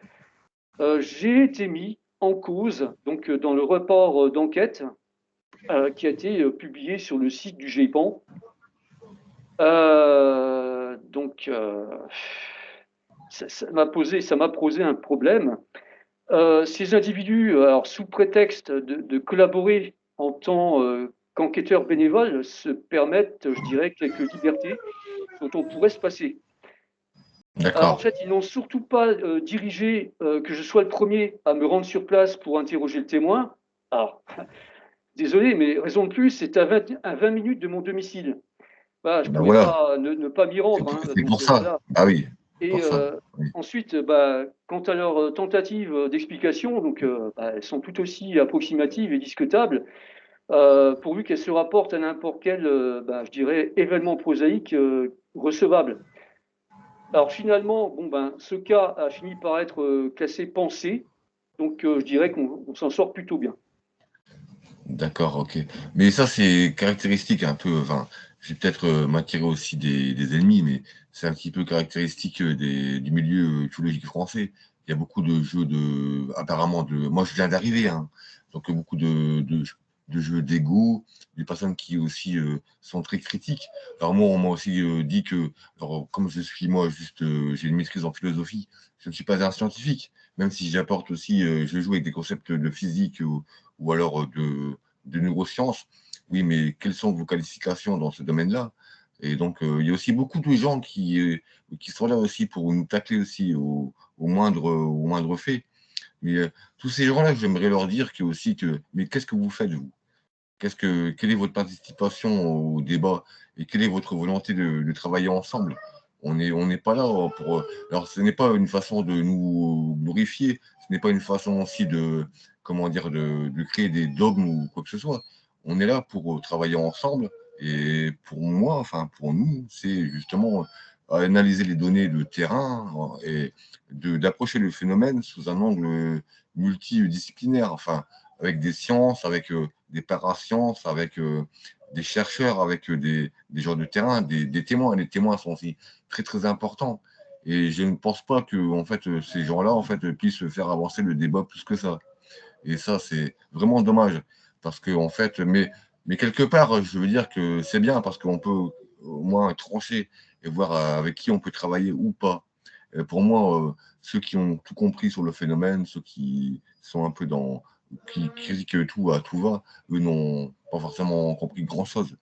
j'ai été mis en cause donc, dans le rapport d'enquête qui a été publié sur le site du GEPAN. Donc, ça m'a posé un problème. Ces individus, alors sous prétexte de collaborer en tant qu'enquêteurs bénévoles, se permettent, je dirais, quelques libertés dont on pourrait se passer. En d'accord. fait, ils n'ont surtout pas dirigé que je sois le premier à me rendre sur place pour interroger le témoin. Alors, désolé, mais raison de plus, c'est à 20 minutes de mon domicile. Voilà, je ne Ben pouvais voilà, pas ne pas m'y rendre, hein, c'est donc pour ça. voilà. Ah oui, Et pour ça. Oui. ensuite, quant à leurs tentatives d'explication, donc, elles sont tout aussi approximatives et discutables, pourvu qu'elles se rapportent à n'importe quel, je dirais, événement prosaïque recevable. Alors finalement, bon, ce cas a fini par être classé pensée, donc je dirais qu'on s'en sort plutôt bien. D'accord, OK. Mais ça, c'est caractéristique un peu, enfin, je vais peut-être, m'attirer aussi des ennemis, mais c'est un petit peu caractéristique, du milieu, philologique français. Il y a beaucoup de jeux apparemment moi, je viens d'arriver, hein, donc beaucoup de jeux d'ego, des personnes qui aussi, sont très critiques. Alors moi, on m'a aussi, dit que alors comme je suis moi juste, j'ai une maîtrise en philosophie, je ne suis pas un scientifique, même si j'apporte aussi, je joue avec des concepts de physique ou alors, de neurosciences. Oui, mais quelles sont vos qualifications dans ce domaine-là? Et donc, il y a aussi beaucoup de gens qui sont là aussi pour nous tacler aussi au moindre fait. Mais, tous ces gens-là, j'aimerais leur dire que aussi que: «Mais qu'est-ce que vous faites vous? Quelle est votre participation au débat et quelle est votre volonté de travailler ensemble? On n'est pas là, alors ce n'est pas une façon de nous glorifier, ce n'est pas une façon aussi de, comment dire? De créer des dogmes ou quoi que ce soit. On est là pour, travailler ensemble et pour moi, enfin pour nous, c'est justement, analyser les données de terrain et d'approcher le phénomène sous un angle, multidisciplinaire, enfin avec des sciences, avec, des parasciences, avec des chercheurs, avec des gens de terrain, des témoins. Les témoins sont aussi très, très importants. Et je ne pense pas que en fait, ces gens-là en fait, puissent faire avancer le débat plus que ça. Et ça, c'est vraiment dommage. Parce que en fait, mais quelque part, je veux dire que c'est bien parce qu'on peut au moins trancher et voir avec qui on peut travailler ou pas. Pour moi, ceux qui ont tout compris sur le phénomène, ceux qui sont un peu qui critiquent tout à tout va, eux n'ont pas forcément compris grand-chose.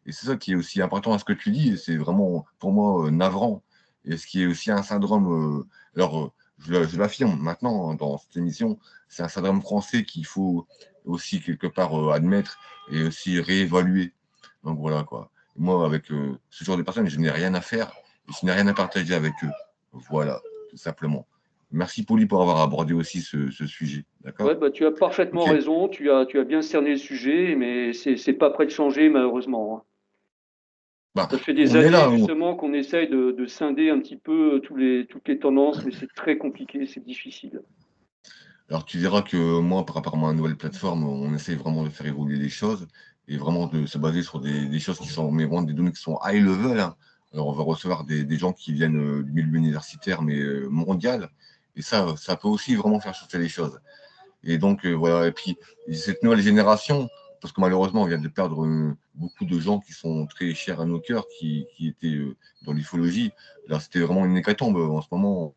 Et c'est ça qui est aussi important à ce que tu dis, et c'est vraiment pour moi, navrant. Et ce qui est aussi un syndrome, je l'affirme maintenant, hein, dans cette émission, c'est un syndrome français qu'il faut aussi quelque part, admettre et aussi réévaluer. Donc voilà quoi. Moi avec, ce genre de personnes, je n'ai rien à faire et je n'ai rien à partager avec eux. Voilà, tout simplement. Merci Poli pour avoir abordé aussi ce sujet, Ouais, d'accord? tu as parfaitement OK. raison, tu as bien cerné le sujet, mais c'est pas prêt de changer malheureusement, hein. Bah, Ça fait des on est années là, on justement qu'on essaye de scinder un petit peu toutes les tendances, mais c'est très compliqué, c'est difficile. Alors tu verras que moi, par rapport à ma nouvelle plateforme, on essaye vraiment de faire évoluer les choses et vraiment de se baser sur des choses qui sont, mais vraiment des données qui sont high level, hein. Alors on va recevoir des gens qui viennent, du milieu universitaire, mais, mondial, et ça peut aussi vraiment faire changer les choses. Et donc, voilà, et puis cette nouvelle génération, parce que malheureusement on vient de perdre, beaucoup de gens qui sont très chers à nos cœurs, qui étaient, dans l'ufologie. Là, c'était vraiment une hécatombe, en ce moment,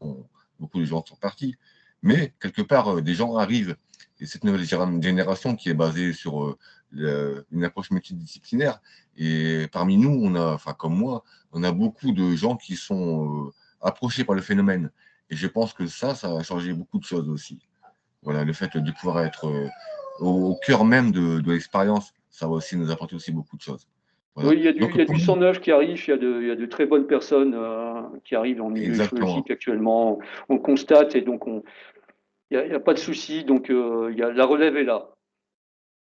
beaucoup de gens sont partis. Mais quelque part, des gens arrivent Et cette nouvelle génération qui est basée sur une approche multidisciplinaire. Et parmi nous, enfin comme moi, on a beaucoup de gens qui sont approchés par le phénomène. Et je pense que ça a changé beaucoup de choses aussi. Voilà, le fait de pouvoir être au cœur même de l'expérience, ça va aussi nous apporter aussi beaucoup de choses. Oui, Voilà. il Donc, y a du sang neuf qui arrive, il y a de très bonnes personnes qui arrivent dans le milieu exactement. écologique actuellement. On le constate et donc il y a pas de souci. Donc la relève est là.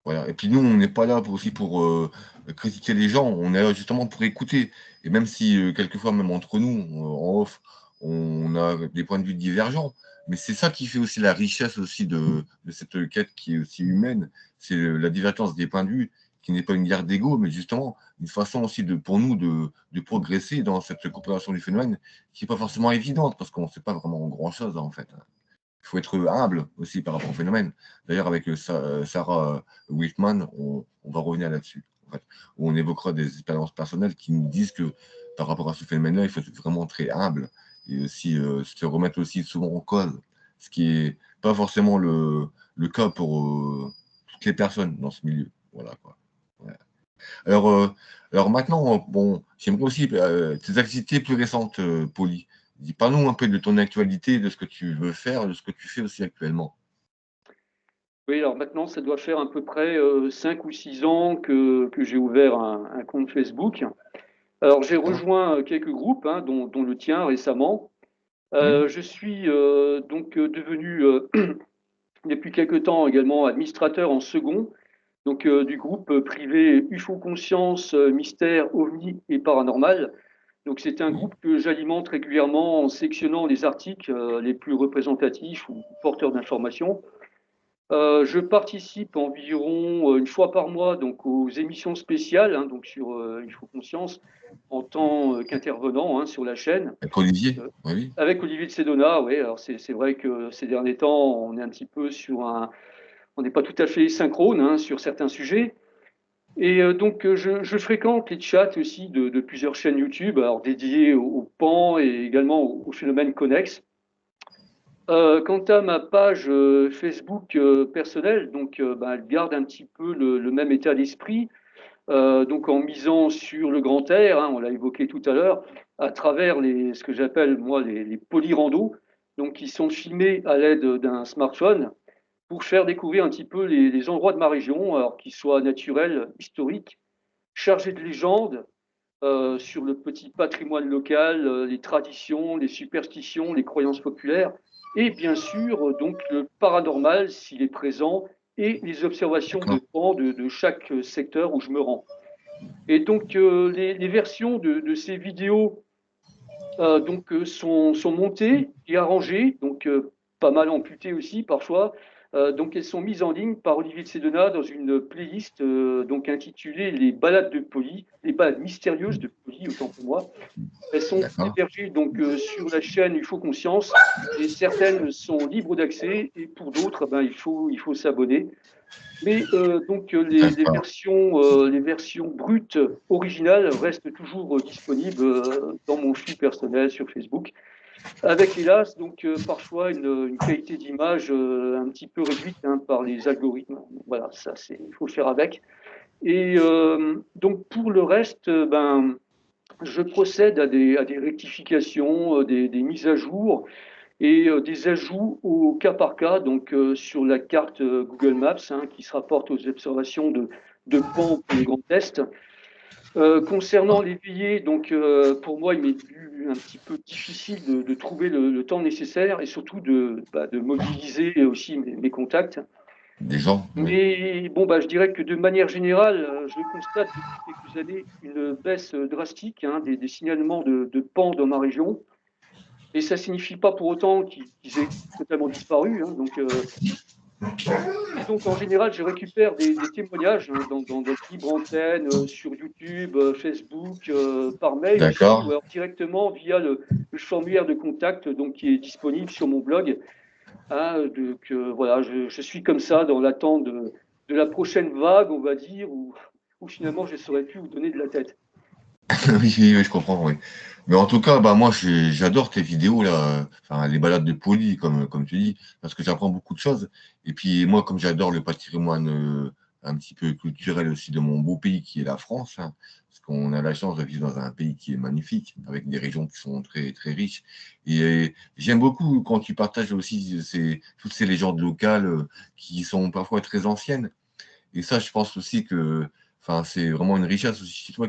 Voilà. Et puis nous, on n'est pas là aussi pour critiquer les gens, on est là justement pour écouter. Et même si quelquefois, même entre nous, en off, on a des points de vue divergents, mais c'est ça qui fait aussi la richesse aussi de cette quête qui est aussi humaine, c'est la divergence des points de vue, qui n'est pas une guerre d'ego, mais justement une façon aussi pour nous de progresser dans cette compréhension du phénomène, qui n'est pas forcément évidente, parce qu'on ne sait pas vraiment grand-chose en fait. Il faut être humble aussi par rapport au phénomène. D'ailleurs, avec Sarah Whitman, on va revenir là-dessus, en fait, où on évoquera des expériences personnelles qui nous disent que par rapport à ce phénomène-là, il faut être vraiment très humble et aussi se remettre aussi souvent en cause, ce qui n'est pas forcément le cas pour toutes les personnes dans ce milieu. Voilà, quoi. Ouais. Alors, alors maintenant, bon, j'aimerais aussi tes activités plus récentes, Poli. Dis-nous un peu de ton actualité, de ce que tu veux faire, de ce que tu fais aussi actuellement. Oui, alors maintenant, ça doit faire à peu près 5 ou 6 ans que j'ai ouvert un compte Facebook. Alors, j'ai D'accord? rejoint quelques groupes, hein, dont le tien récemment. Mmh. Je suis donc devenu depuis quelque temps également administrateur en second, donc du groupe privé UFO Conscience, Mystère, OVNI et Paranormal. Donc c'est un Oui. groupe que j'alimente régulièrement en sectionnant les articles les plus représentatifs ou porteurs d'informations. Je participe environ une fois par mois donc aux émissions spéciales, hein, donc sur UFO Conscience en tant qu'intervenant, hein, sur la chaîne. Avec Olivier? Euh, Oui, oui. Avec Olivier de Sedona, oui. Alors c'est vrai que ces derniers temps, on est un petit peu on n'est pas tout à fait synchrone, hein, sur certains sujets. Et donc je fréquente les chats aussi de plusieurs chaînes YouTube, alors dédiées au pan et également au phénomène connexe. Quant à ma page Facebook personnelle, donc bah, elle garde un petit peu le même état d'esprit, donc en misant sur le grand air, hein, on l'a évoqué tout à l'heure, à travers ce que j'appelle moi les polyrandos, donc qui sont filmés à l'aide d'un smartphone pour faire découvrir un petit peu les endroits de ma région, alors qu'ils soient naturels, historiques, chargés de légendes, sur le petit patrimoine local, les traditions, les superstitions, les croyances populaires, et bien sûr donc le paranormal s'il est présent, et les observations de D'accord. pan de chaque secteur où je me rends. Et donc les versions de ces vidéos donc sont montées et arrangées, donc pas mal amputées aussi parfois. Donc elles sont mises en ligne par Olivier de Sédona dans une playlist donc intitulée Les balades de Poli, les balades mystérieuses de Poli, autant pour moi. Elles sont D'accord. hébergées donc sur la chaîne UFO Conscience et certaines sont libres d'accès et pour d'autres, ben, il faut s'abonner. Mais donc D'accord. les versions brutes originales restent toujours disponibles dans mon flux personnel sur Facebook, avec hélas donc parfois une qualité d'image un petit peu réduite, hein, par les algorithmes. Voilà, ça c'est il faut le faire avec. Et donc pour le reste, ben je procède à des rectifications, des mises à jour et des ajouts au cas par cas, donc sur la carte Google Maps, hein, qui se rapporte aux observations de Pan pour le Grand Est. Concernant les billets, donc pour moi, il m'est un petit peu difficile de trouver le temps nécessaire et surtout de mobiliser aussi mes contacts. Des gens? Oui. Mais bon, bah, je dirais que de manière générale, je constate depuis quelques années une baisse drastique, hein, des signalements de Pan dans ma région. Et ça signifie pas pour autant qu'ils aient totalement disparu, hein, donc et donc en général, je récupère des témoignages, hein, dans notre libre antenne, sur YouTube, Facebook, par mail aussi, ou D'accord. alors directement via le formulaire de contact donc qui est disponible sur mon blog, hein, donc voilà, je suis comme ça dans l'attente de la prochaine vague, on va dire, où finalement je ne saurais plus où donner de la tête. Oui, oui, oui, je comprends, oui. Mais en tout cas, bah, moi, j'adore tes vidéos, là, enfin, les balades de Poli, comme tu dis, parce que j'apprends beaucoup de choses. Et puis, moi, comme j'adore le patrimoine un petit peu culturel aussi de mon beau pays qui est la France, hein, parce qu'on a la chance de vivre dans un pays qui est magnifique, avec des régions qui sont très, très riches. Et j'aime beaucoup quand tu partages aussi toutes ces légendes locales qui sont parfois très anciennes. Et ça, je pense aussi que enfin, c'est vraiment une richesse aussi chez toi,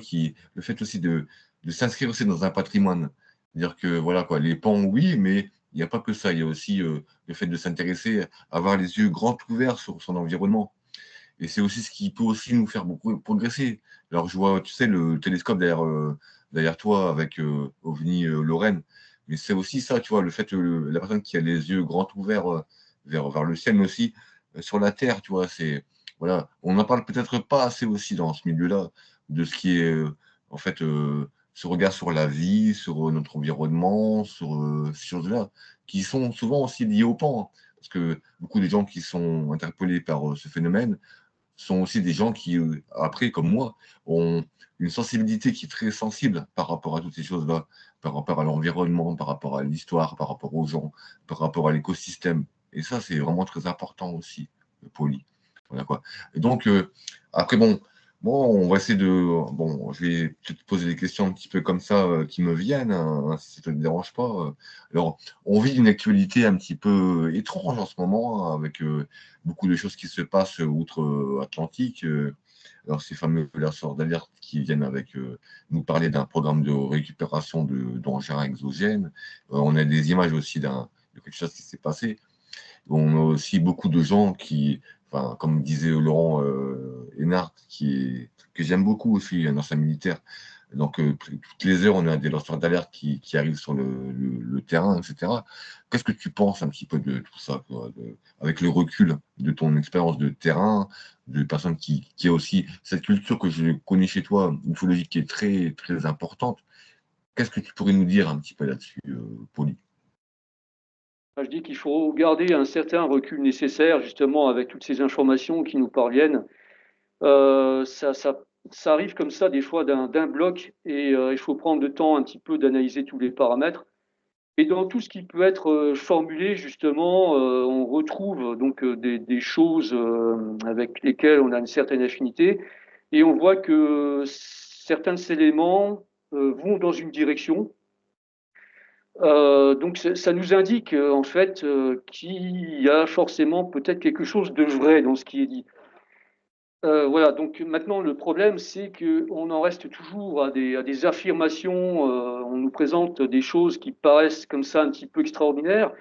le fait aussi de s'inscrire aussi dans un patrimoine. C'est-à-dire que voilà quoi, les pans, oui, mais il n'y a pas que ça. Il y a aussi le fait de s'intéresser, avoir les yeux grands ouverts sur son environnement. Et c'est aussi ce qui peut aussi nous faire beaucoup progresser. Alors, je vois, tu sais, le télescope derrière toi avec OVNI Lorraine. Mais c'est aussi ça, tu vois, le fait, la personne qui a les yeux grands ouverts vers le ciel, mais aussi sur la Terre, tu vois, voilà, on n'en parle peut-être pas assez aussi dans ce milieu-là, de ce qui est, en fait, ce regard sur la vie, sur notre environnement, sur ces choses-là, qui sont souvent aussi liées au pan, hein. Parce que beaucoup des gens qui sont interpellés par ce phénomène sont aussi des gens qui, après, comme moi, ont une sensibilité qui est très sensible par rapport à toutes ces choses-là, par rapport à l'environnement, par rapport à l'histoire, par rapport aux gens, par rapport à l'écosystème. Et ça, c'est vraiment très important aussi, le poli. Voilà quoi. Et donc, après, bon, on va essayer de. Bon, je vais peut-être poser des questions un petit peu comme ça qui me viennent, hein, si ça ne te dérange pas. Alors, on vit une actualité un petit peu étrange en ce moment, hein, avec beaucoup de choses qui se passent outre-Atlantique. Alors, ces fameux lanceurs d'alerte qui viennent nous parler d'un programme de récupération d'engins exogènes. On a des images aussi de quelque chose qui s'est passé. On a aussi beaucoup de gens enfin, comme disait Laurent Hénart, que j'aime beaucoup aussi, un ancien militaire. Donc, toutes les heures, on a des lanceurs d'alerte qui arrivent sur le terrain, etc. Qu'est-ce que tu penses un petit peu de tout ça, quoi, avec le recul de ton expérience de terrain, de personnes qui a aussi cette culture que je connais chez toi, une ufologie qui est très, très importante. Qu'est-ce que tu pourrais nous dire un petit peu là-dessus, Poli? Je dis qu'il faut garder un certain recul nécessaire, justement, avec toutes ces informations qui nous parviennent. Ça arrive comme ça, des fois, d'un bloc, et il faut prendre le temps un petit peu d'analyser tous les paramètres. Et dans tout ce qui peut être formulé, justement, on retrouve donc des choses avec lesquelles on a une certaine affinité, et on voit que certains de ces éléments vont dans une direction. Donc ça nous indique en fait qu'il y a forcément peut-être quelque chose de vrai dans ce qui est dit. Voilà, donc maintenant le problème c'est qu'on en reste toujours à des affirmations, on nous présente des choses qui paraissent comme ça un petit peu extraordinaires.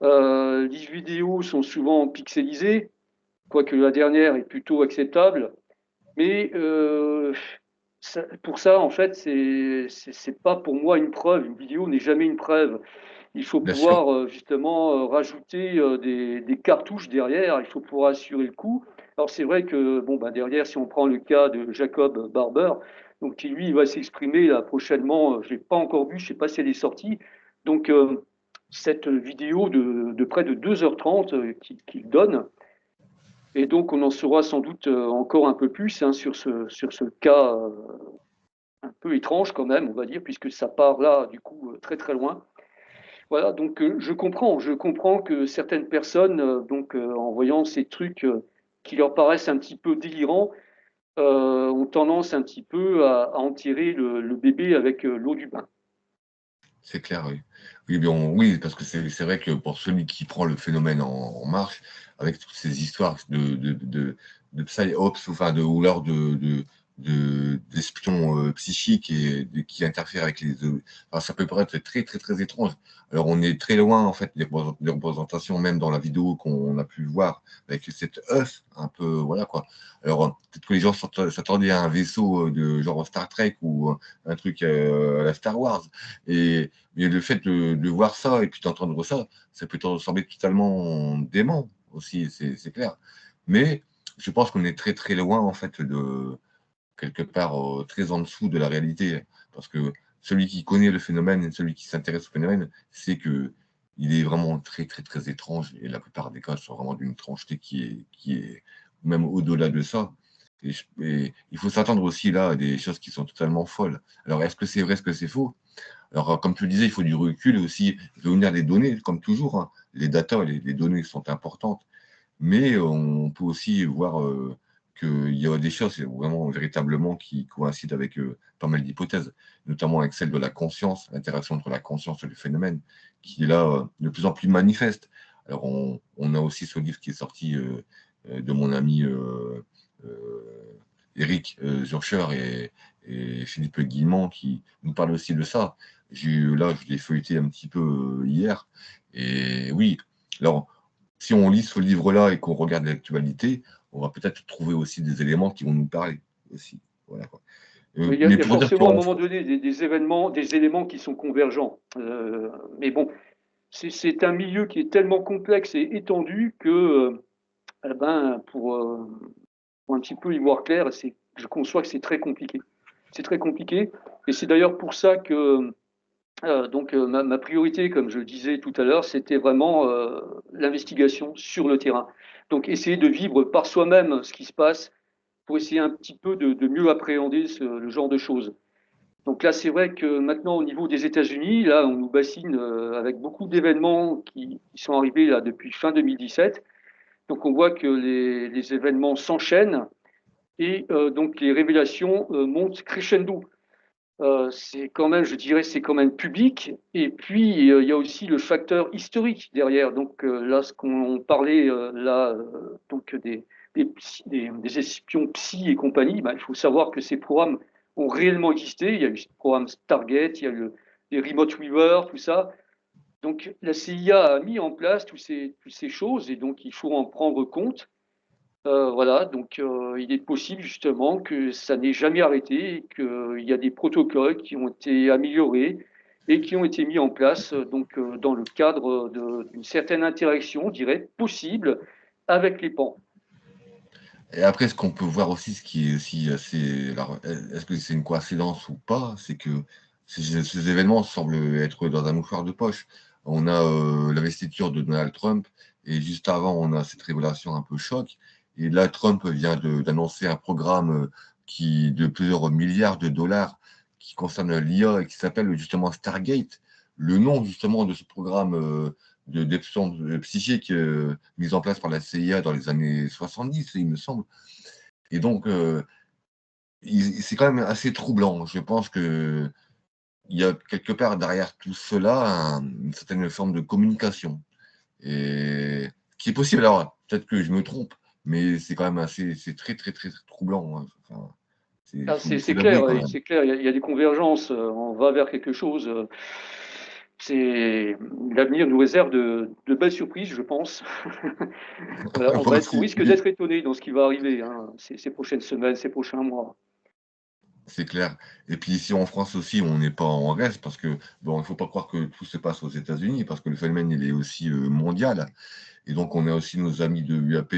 Les vidéos sont souvent pixelisées, quoique la dernière est plutôt acceptable, mais pour ça en fait c'est pas pour moi une preuve, une vidéo n'est jamais une preuve. Il faut Bien sûr. pouvoir justement rajouter des cartouches derrière, il faut pouvoir assurer le coup. Alors c'est vrai que bon, bah, derrière, si on prend le cas de Jacob Barber, donc qui lui va s'exprimer là prochainement, je ne l'ai pas encore vu, je ne sais pas si elle est sortie. Donc cette vidéo de près de 2h30 qu'il donne, et donc on en saura sans doute encore un peu plus hein, sur ce cas un peu étrange quand même, on va dire, puisque ça part là du coup très très loin. Voilà, donc je comprends que certaines personnes, en voyant ces trucs qui leur paraissent un petit peu délirants, ont tendance un petit peu à en tirer le bébé avec l'eau du bain. C'est clair, oui. Oui, bien, oui, parce que c'est vrai que pour celui qui prend le phénomène en marche, avec toutes ces histoires de psy-ops, enfin, ou alors d'espions psychiques qui interfèrent avec enfin, ça peut paraître très, très, très étrange. Alors, on est très loin, en fait, des représentations, même dans la vidéo qu'on a pu voir, avec cette œuf, un peu, voilà, quoi. Alors, peut-être que les gens s'attendaient à un vaisseau de genre Star Trek ou un truc à la Star Wars. Mais le fait de voir ça et puis d'entendre ça, ça peut te sembler totalement dément aussi, c'est clair. Mais je pense qu'on est très très loin en fait de quelque part très en dessous de la réalité. Parce que celui qui connaît le phénomène, celui qui s'intéresse au phénomène, sait que il est vraiment très très très étrange et la plupart des cas sont vraiment d'une étrangeté qui est même au-delà de ça. Et il faut s'attendre aussi là à des choses qui sont totalement folles. Alors, est-ce que c'est vrai, est-ce que c'est faux? Alors, comme tu le disais, il faut du recul et aussi réunir les données, comme toujours, hein. Les data, les données sont importantes, mais on peut aussi voir qu'il y a des choses vraiment véritablement qui coïncident avec pas mal d'hypothèses, notamment avec celle de la conscience, l'interaction entre la conscience et le phénomène, qui est là de plus en plus manifeste. Alors, on a aussi ce livre qui est sorti de mon ami Eric Zurcher et Philippe Guillemont qui nous parlent aussi de ça. Là, je l'ai feuilleté un petit peu hier. Et oui, alors, si on lit ce livre-là et qu'on regarde l'actualité, on va peut-être trouver aussi des éléments qui vont nous parler aussi. Voilà, quoi. Mais il Mais y a pour dire forcément à un qu'en moment donné des événements, des éléments qui sont convergents. Mais bon, c'est un milieu qui est tellement complexe et étendu que, eh ben, pour un petit peu y voir clair, je conçois que c'est très compliqué. C'est très compliqué. Et c'est d'ailleurs pour ça que ma priorité, comme je disais tout à l'heure, c'était vraiment l'investigation sur le terrain. Donc essayer de vivre par soi-même ce qui se passe pour essayer un petit peu de mieux appréhender le genre de choses. Donc là, c'est vrai que maintenant, au niveau des États-Unis, là, on nous bassine avec beaucoup d'événements qui sont arrivés là depuis fin 2017. Donc on voit que les événements s'enchaînent et donc les révélations montent crescendo. C'est quand même, je dirais, c'est quand même public. Et puis, il y a aussi le facteur historique derrière. Donc là, ce qu'on parlait là, donc des espions psy et compagnie, ben, il faut savoir que ces programmes ont réellement existé. Il y a eu le programme Stargate, il y a eu les Remote Weaver, tout ça. Donc la CIA a mis en place toutes ces choses et donc il faut en prendre compte. Voilà, donc il est possible justement que ça n'ait jamais arrêté et qu'il y a des protocoles qui ont été améliorés et qui ont été mis en place dans le cadre d'une certaine interaction, je dirais, possible avec les pans. Et après, ce qu'on peut voir aussi, ce qui est aussi assez. Alors, est-ce que c'est une coïncidence ou pas? C'est que ces événements semblent être dans un mouchoir de poche. On a l'investiture de Donald Trump, et juste avant, on a cette révélation un peu choc. Et là, Trump vient d'annoncer un programme de plusieurs milliards de dollars qui concerne l'IA et qui s'appelle justement Stargate. Le nom justement de ce programme d'espion psychique mise en place par la CIA dans les années 70, il me semble. Et donc, c'est quand même assez troublant. Je pense qu'il y a quelque part derrière tout cela une certaine forme de communication. Et qui est possible. Alors, peut-être que je me trompe, mais c'est quand même assez, c'est très, très, très, très troublant, hein. Enfin, il Ah, faut c'est l'avouer clair, quand même. c'est clair, il y a des convergences, on va vers quelque chose. L'avenir nous réserve de belles surprises, je pense. Voilà, Moi on aussi, risque oui. d'être étonné dans ce qui va arriver hein, ces prochaines semaines, ces prochains mois. C'est clair. Et puis ici en France aussi, on n'est pas en reste parce que, bon, il ne faut pas croire que tout se passe aux États-Unis parce que le phénomène, il est aussi mondial. Et donc, on a aussi nos amis de l'UAP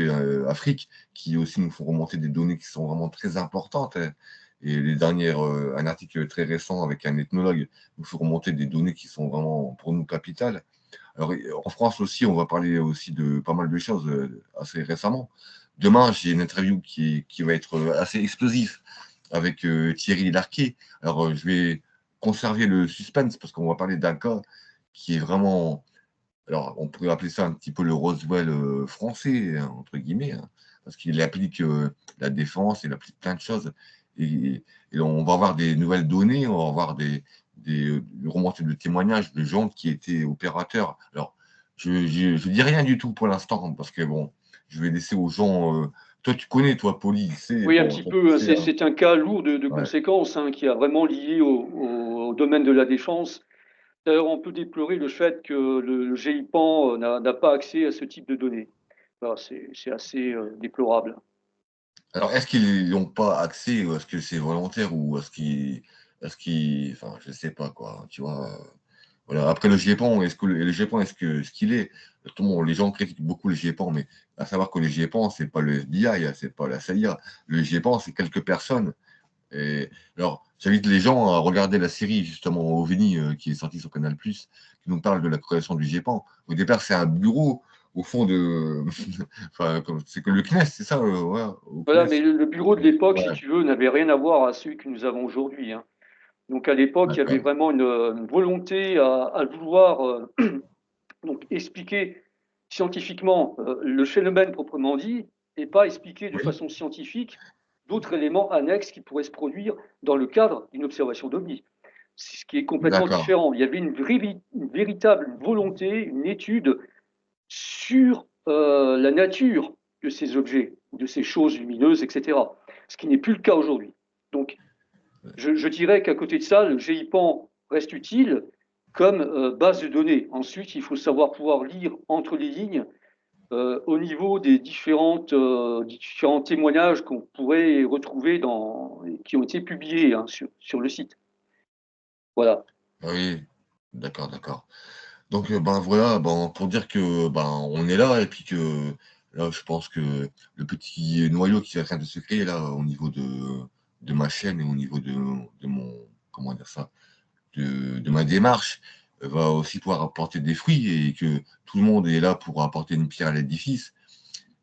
Afrique qui aussi nous font remonter des données qui sont vraiment très importantes, hein. Et un article très récent avec un ethnologue nous fait remonter des données qui sont vraiment pour nous capitales. Alors, en France aussi, on va parler aussi de pas mal de choses assez récemment. Demain, j'ai une interview qui va être assez explosive avec Thierry Larquet. Alors, je vais conserver le suspense parce qu'on va parler d'un cas qui est vraiment. Alors, on pourrait appeler ça un petit peu le Roswell français, hein, entre guillemets, hein, parce qu'il applique la défense, il applique plein de choses. Et on va avoir des nouvelles données, on va avoir des remontées de témoignages de gens qui étaient opérateurs. Alors, je ne dis rien du tout pour l'instant, parce que bon, je vais laisser aux gens. Toi, tu connais, toi, Poli, c'est Oui, un bon, petit toi, tu peu, hein, sais, hein. c'est un cas lourd de Ouais, conséquences hein, qui a vraiment lié au domaine de la défense. D'ailleurs, on peut déplorer le fait que le GIPAN n'a pas accès à ce type de données. Voilà, c'est assez déplorable. alors, est-ce qu'ils n'ont pas accès, ou est-ce que c'est volontaire, ou enfin, je sais pas quoi, tu vois. Voilà. Après le GEPAN, ce qu'il est? Tout le monde, les gens critiquent beaucoup le GEPAN, mais à savoir que le GEPAN, c'est pas le FBI, hein, c'est pas la CIA. Le GEPAN, c'est quelques personnes. Et alors, j'invite les gens à regarder la série justement OVNI qui est sortie sur Canal+, qui nous parle de la création du GEPAN. Au départ, c'est un bureau au fond de. Enfin, c'est que le CNES, c'est ça, ouais, au Voilà, mais CNES. le bureau de l'époque, Ouais, si tu veux, n'avait rien à voir à celui que nous avons aujourd'hui, hein. Donc à l'époque, il y avait d'accord. vraiment une volonté à vouloir donc expliquer scientifiquement le phénomène proprement dit, et pas expliquer de Oui, façon scientifique d'autres éléments annexes qui pourraient se produire dans le cadre d'une observation d'OVNI. C'est ce qui est complètement d'accord. différent. Il y avait une véritable volonté, une étude sur la nature de ces objets, de ces choses lumineuses, etc. Ce qui n'est plus le cas aujourd'hui. Donc, je dirais qu'à côté de ça, le GIPAN reste utile comme base de données. Ensuite, il faut savoir pouvoir lire entre les lignes au niveau des différents témoignages qu'on pourrait retrouver qui ont été publiés, hein, sur le site. Voilà. Oui, d'accord, d'accord. Donc, ben voilà, ben, pour dire que ben on est là et puis que là, je pense que le petit noyau qui est en train de se créer là, au niveau de ma chaîne et au niveau de mon, comment dire ça, de ma démarche, va aussi pouvoir apporter des fruits et que tout le monde est là pour apporter une pierre à l'édifice.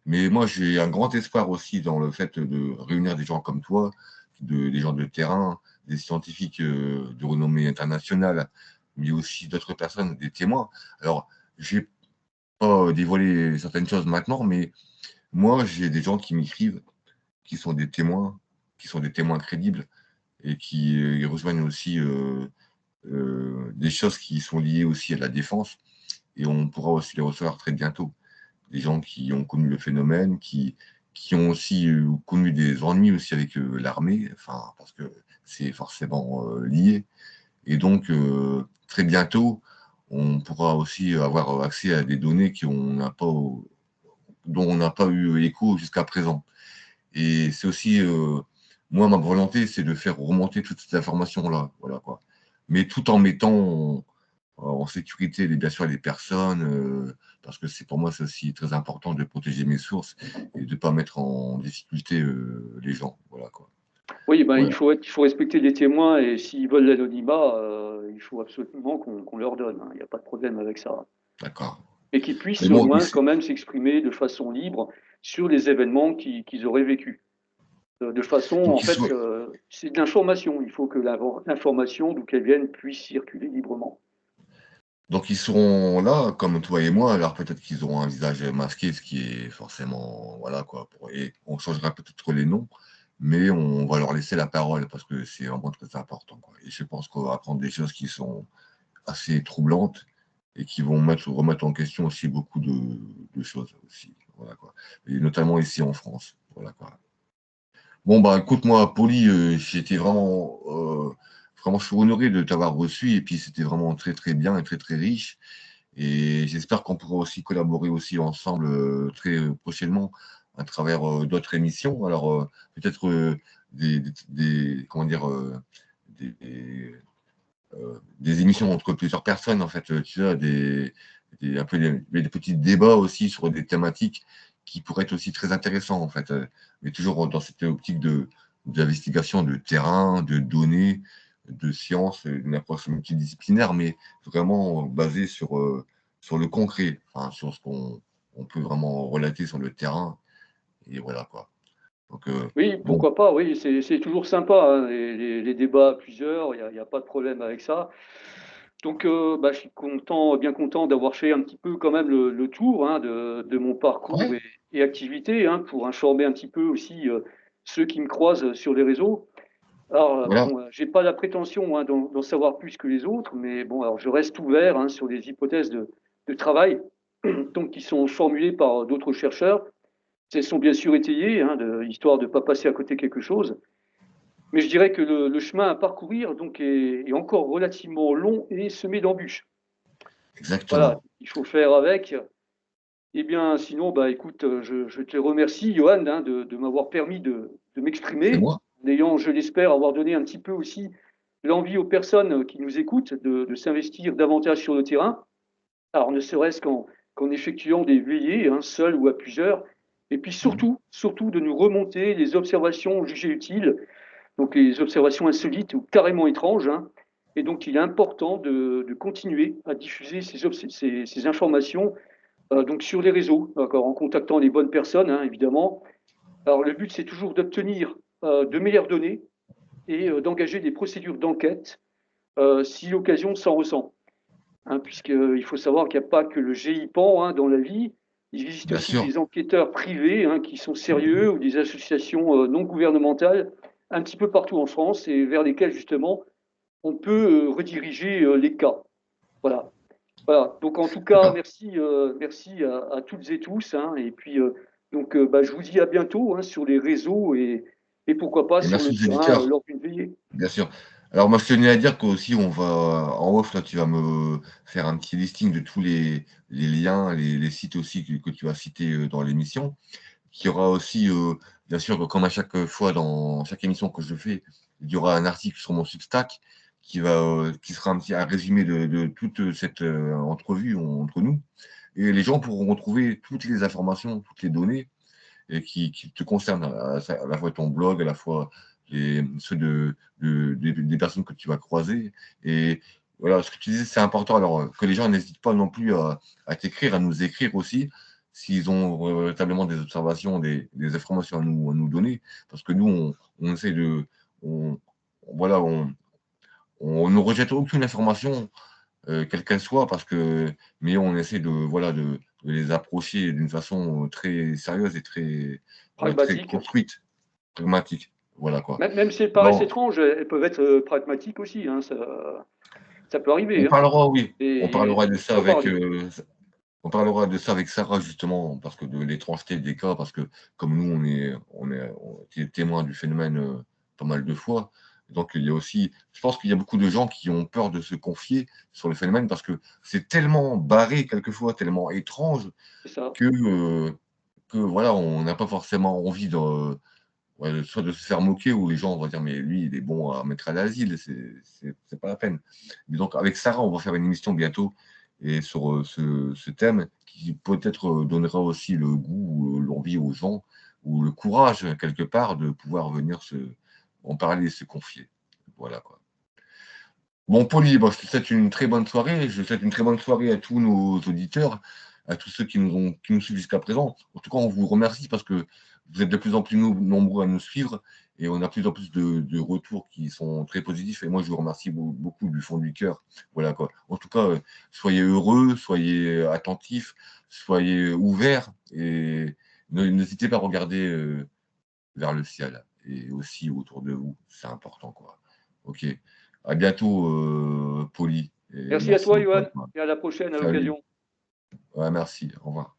Mais moi, j'ai un grand espoir aussi dans le fait de réunir des gens comme toi, des gens de terrain, des scientifiques de renommée internationale, mais aussi d'autres personnes, des témoins. Alors, je vais pas dévoiler certaines choses maintenant, mais moi, j'ai des gens qui m'écrivent, qui sont des témoins, qui sont des témoins crédibles et qui rejoignent aussi des choses qui sont liées aussi à la défense. Et on pourra aussi les recevoir très bientôt, des gens qui ont connu le phénomène, qui ont aussi connu des ennuis aussi avec l'armée, enfin, parce que c'est forcément lié. Et donc, très bientôt, on pourra aussi avoir accès à des données dont on n'a pas eu écho jusqu'à présent. Et c'est aussi, moi, ma volonté, c'est de faire remonter toutes ces informations-là, voilà quoi. Mais tout en mettant en sécurité, bien sûr, les personnes, parce que c'est pour moi, c'est aussi très important de protéger mes sources et de ne pas mettre en difficulté les gens. Voilà, quoi. Oui, ben, Voilà, il faut respecter les témoins et s'ils veulent l'anonymat, il faut absolument qu'on leur donne, hein. Il n'y a pas de problème avec ça. d'accord. Et qu'ils Mais puissent au bon, moins quand même s'exprimer de façon libre sur les événements qu'ils auraient vécus. De façon, en donc, fait, c'est de l'information. Il faut que l'information, d'où qu'elle vienne, puisse circuler librement. ils seront là, comme toi et moi, alors peut-être qu'ils auront un visage masqué, ce qui est forcément, voilà, quoi. Et on changera peut-être les noms, mais on va leur laisser la parole parce que c'est vraiment très important, quoi. Et je pense qu'on va apprendre des choses qui sont assez troublantes et qui vont remettre en question aussi beaucoup de choses aussi. Voilà, quoi. Et notamment ici en France. Voilà, quoi. Bon, bah écoute, moi, Poli, j'étais vraiment, je suis honoré de t'avoir reçu et puis c'était vraiment très très bien et très très riche. Et j'espère qu'on pourra aussi collaborer aussi ensemble très prochainement à travers d'autres émissions. Alors peut-être comment dire, des émissions entre plusieurs personnes, en fait, tu vois, un peu des petits débats aussi sur des thématiques qui pourraient être aussi très intéressants, en fait, mais toujours dans cette optique d'investigation de terrain, de données, de sciences, une approche multidisciplinaire, mais vraiment basée sur le concret, enfin, sur ce qu'on on peut vraiment relater sur le terrain, et voilà quoi. Donc, Oui, bon, pourquoi pas, oui, c'est toujours sympa, hein, les débats à plusieurs, il y a pas de problème avec ça. Donc, bah, je suis content, bien content d'avoir fait un petit peu quand même le tour, hein, de mon parcours ouais, et activités, hein, pour informer un petit peu aussi ceux qui me croisent sur les réseaux. Alors, voilà, bon, j'ai pas la prétention, hein, d'en savoir plus que les autres, mais bon, alors je reste ouvert, hein, sur les hypothèses de travail, donc qui sont formulées par d'autres chercheurs. Elles sont bien sûr étayées, hein, histoire de ne pas passer à côté quelque chose. Mais je dirais que le chemin à parcourir donc est encore relativement long et semé d'embûches. Voilà, exactement. il faut faire avec. Eh bien, sinon, bah, écoute, je te remercie, Johan, hein, de m'avoir permis de C'est m'exprimer, moi. en ayant, je l'espère, avoir donné un petit peu aussi l'envie aux personnes qui nous écoutent de s'investir davantage sur le terrain. Alors, ne serait-ce qu'en effectuant des veillées, hein, seuls ou à plusieurs. Et puis Mhm. surtout, surtout de nous remonter les observations jugées utiles, donc les observations insolites ou carrément étranges, hein. Et donc, il est important de continuer à diffuser ces informations Donc sur les réseaux, d'accord, en contactant les bonnes personnes, hein, évidemment. Alors le but, c'est toujours d'obtenir de meilleures données et d'engager des procédures d'enquête si l'occasion s'en ressent. Hein, puisqu'il faut savoir qu'il n'y a pas que le GIPAN hein, dans la vie. Il existe Bien aussi sûr. des enquêteurs privés hein, qui sont sérieux ou des associations non gouvernementales un petit peu partout en France et vers lesquelles justement on peut rediriger les cas. Voilà. Voilà. Donc en tout cas, D'accord. merci à toutes et tous. Hein, et puis donc, je vous dis à bientôt hein, sur les réseaux et pourquoi pas Et sur le merci aux terrain éditeurs, lors d'une veillée. bien sûr. Alors moi, je tenais à dire qu'aussi, on va en off, là, tu vas me faire un petit listing de tous les liens, les sites aussi que tu as cités dans l'émission. Qu'il y aura aussi, bien sûr, comme à chaque fois dans chaque émission que je fais, il y aura un article sur mon Substack qui sera un résumé de toute cette entrevue entre nous. Et les gens pourront retrouver toutes les informations, toutes les données et qui te concernent, à la fois ton blog, à la fois ceux des personnes que tu vas croiser. Et voilà, ce que tu disais, c'est important. Alors, que les gens n'hésitent pas non plus à t'écrire, à nous écrire aussi, s'ils ont véritablement des observations, des informations à nous donner. Parce que nous, on essaie de. On, voilà, on ne rejette aucune information quelle qu'elle soit, mais on essaie voilà, de les approcher d'une façon très sérieuse et très Pragmatique. construite, pragmatique. Voilà quoi. Même si elles paraissent Bon, étranges, elles peuvent être pragmatiques aussi. Hein, ça peut on arriver. Hein, parlera, oui, et il faut en parler. on parlera de ça avec Sarah justement, parce que de l'étrangeté des cas, parce que comme nous, on était témoins du phénomène pas mal de fois. Donc il y a aussi, je pense qu'il y a beaucoup de gens qui ont peur de se confier sur le phénomène parce que c'est tellement barré quelquefois, tellement étrange C'est ça. que voilà, on n'a pas forcément envie ouais, soit de se faire moquer ou les gens vont dire mais lui il est bon à mettre à l'asile, c'est pas la peine. Mais donc avec Sarah, on va faire une émission bientôt et sur ce thème qui peut-être donnera aussi le goût, l'envie aux gens ou le courage quelque part de pouvoir venir en parler et se confier. Voilà quoi. Bon, Poli, bon, je te souhaite une très bonne soirée. Je souhaite une très bonne soirée à tous nos auditeurs, à tous ceux qui nous suivent jusqu'à présent. En tout cas, on vous remercie parce que vous êtes de plus en plus nombreux à nous suivre et on a de plus en plus de retours qui sont très positifs. Et moi, je vous remercie beaucoup du fond du cœur. Voilà quoi. En tout cas, soyez heureux, soyez attentifs, soyez ouverts et n'hésitez pas à regarder vers le ciel et aussi autour de vous. C'est important quoi. Ok. À bientôt, Poli, et Merci à merci toi, encore Johan, une fois. et à la prochaine à Salut. l'occasion. Ouais, merci. Au revoir.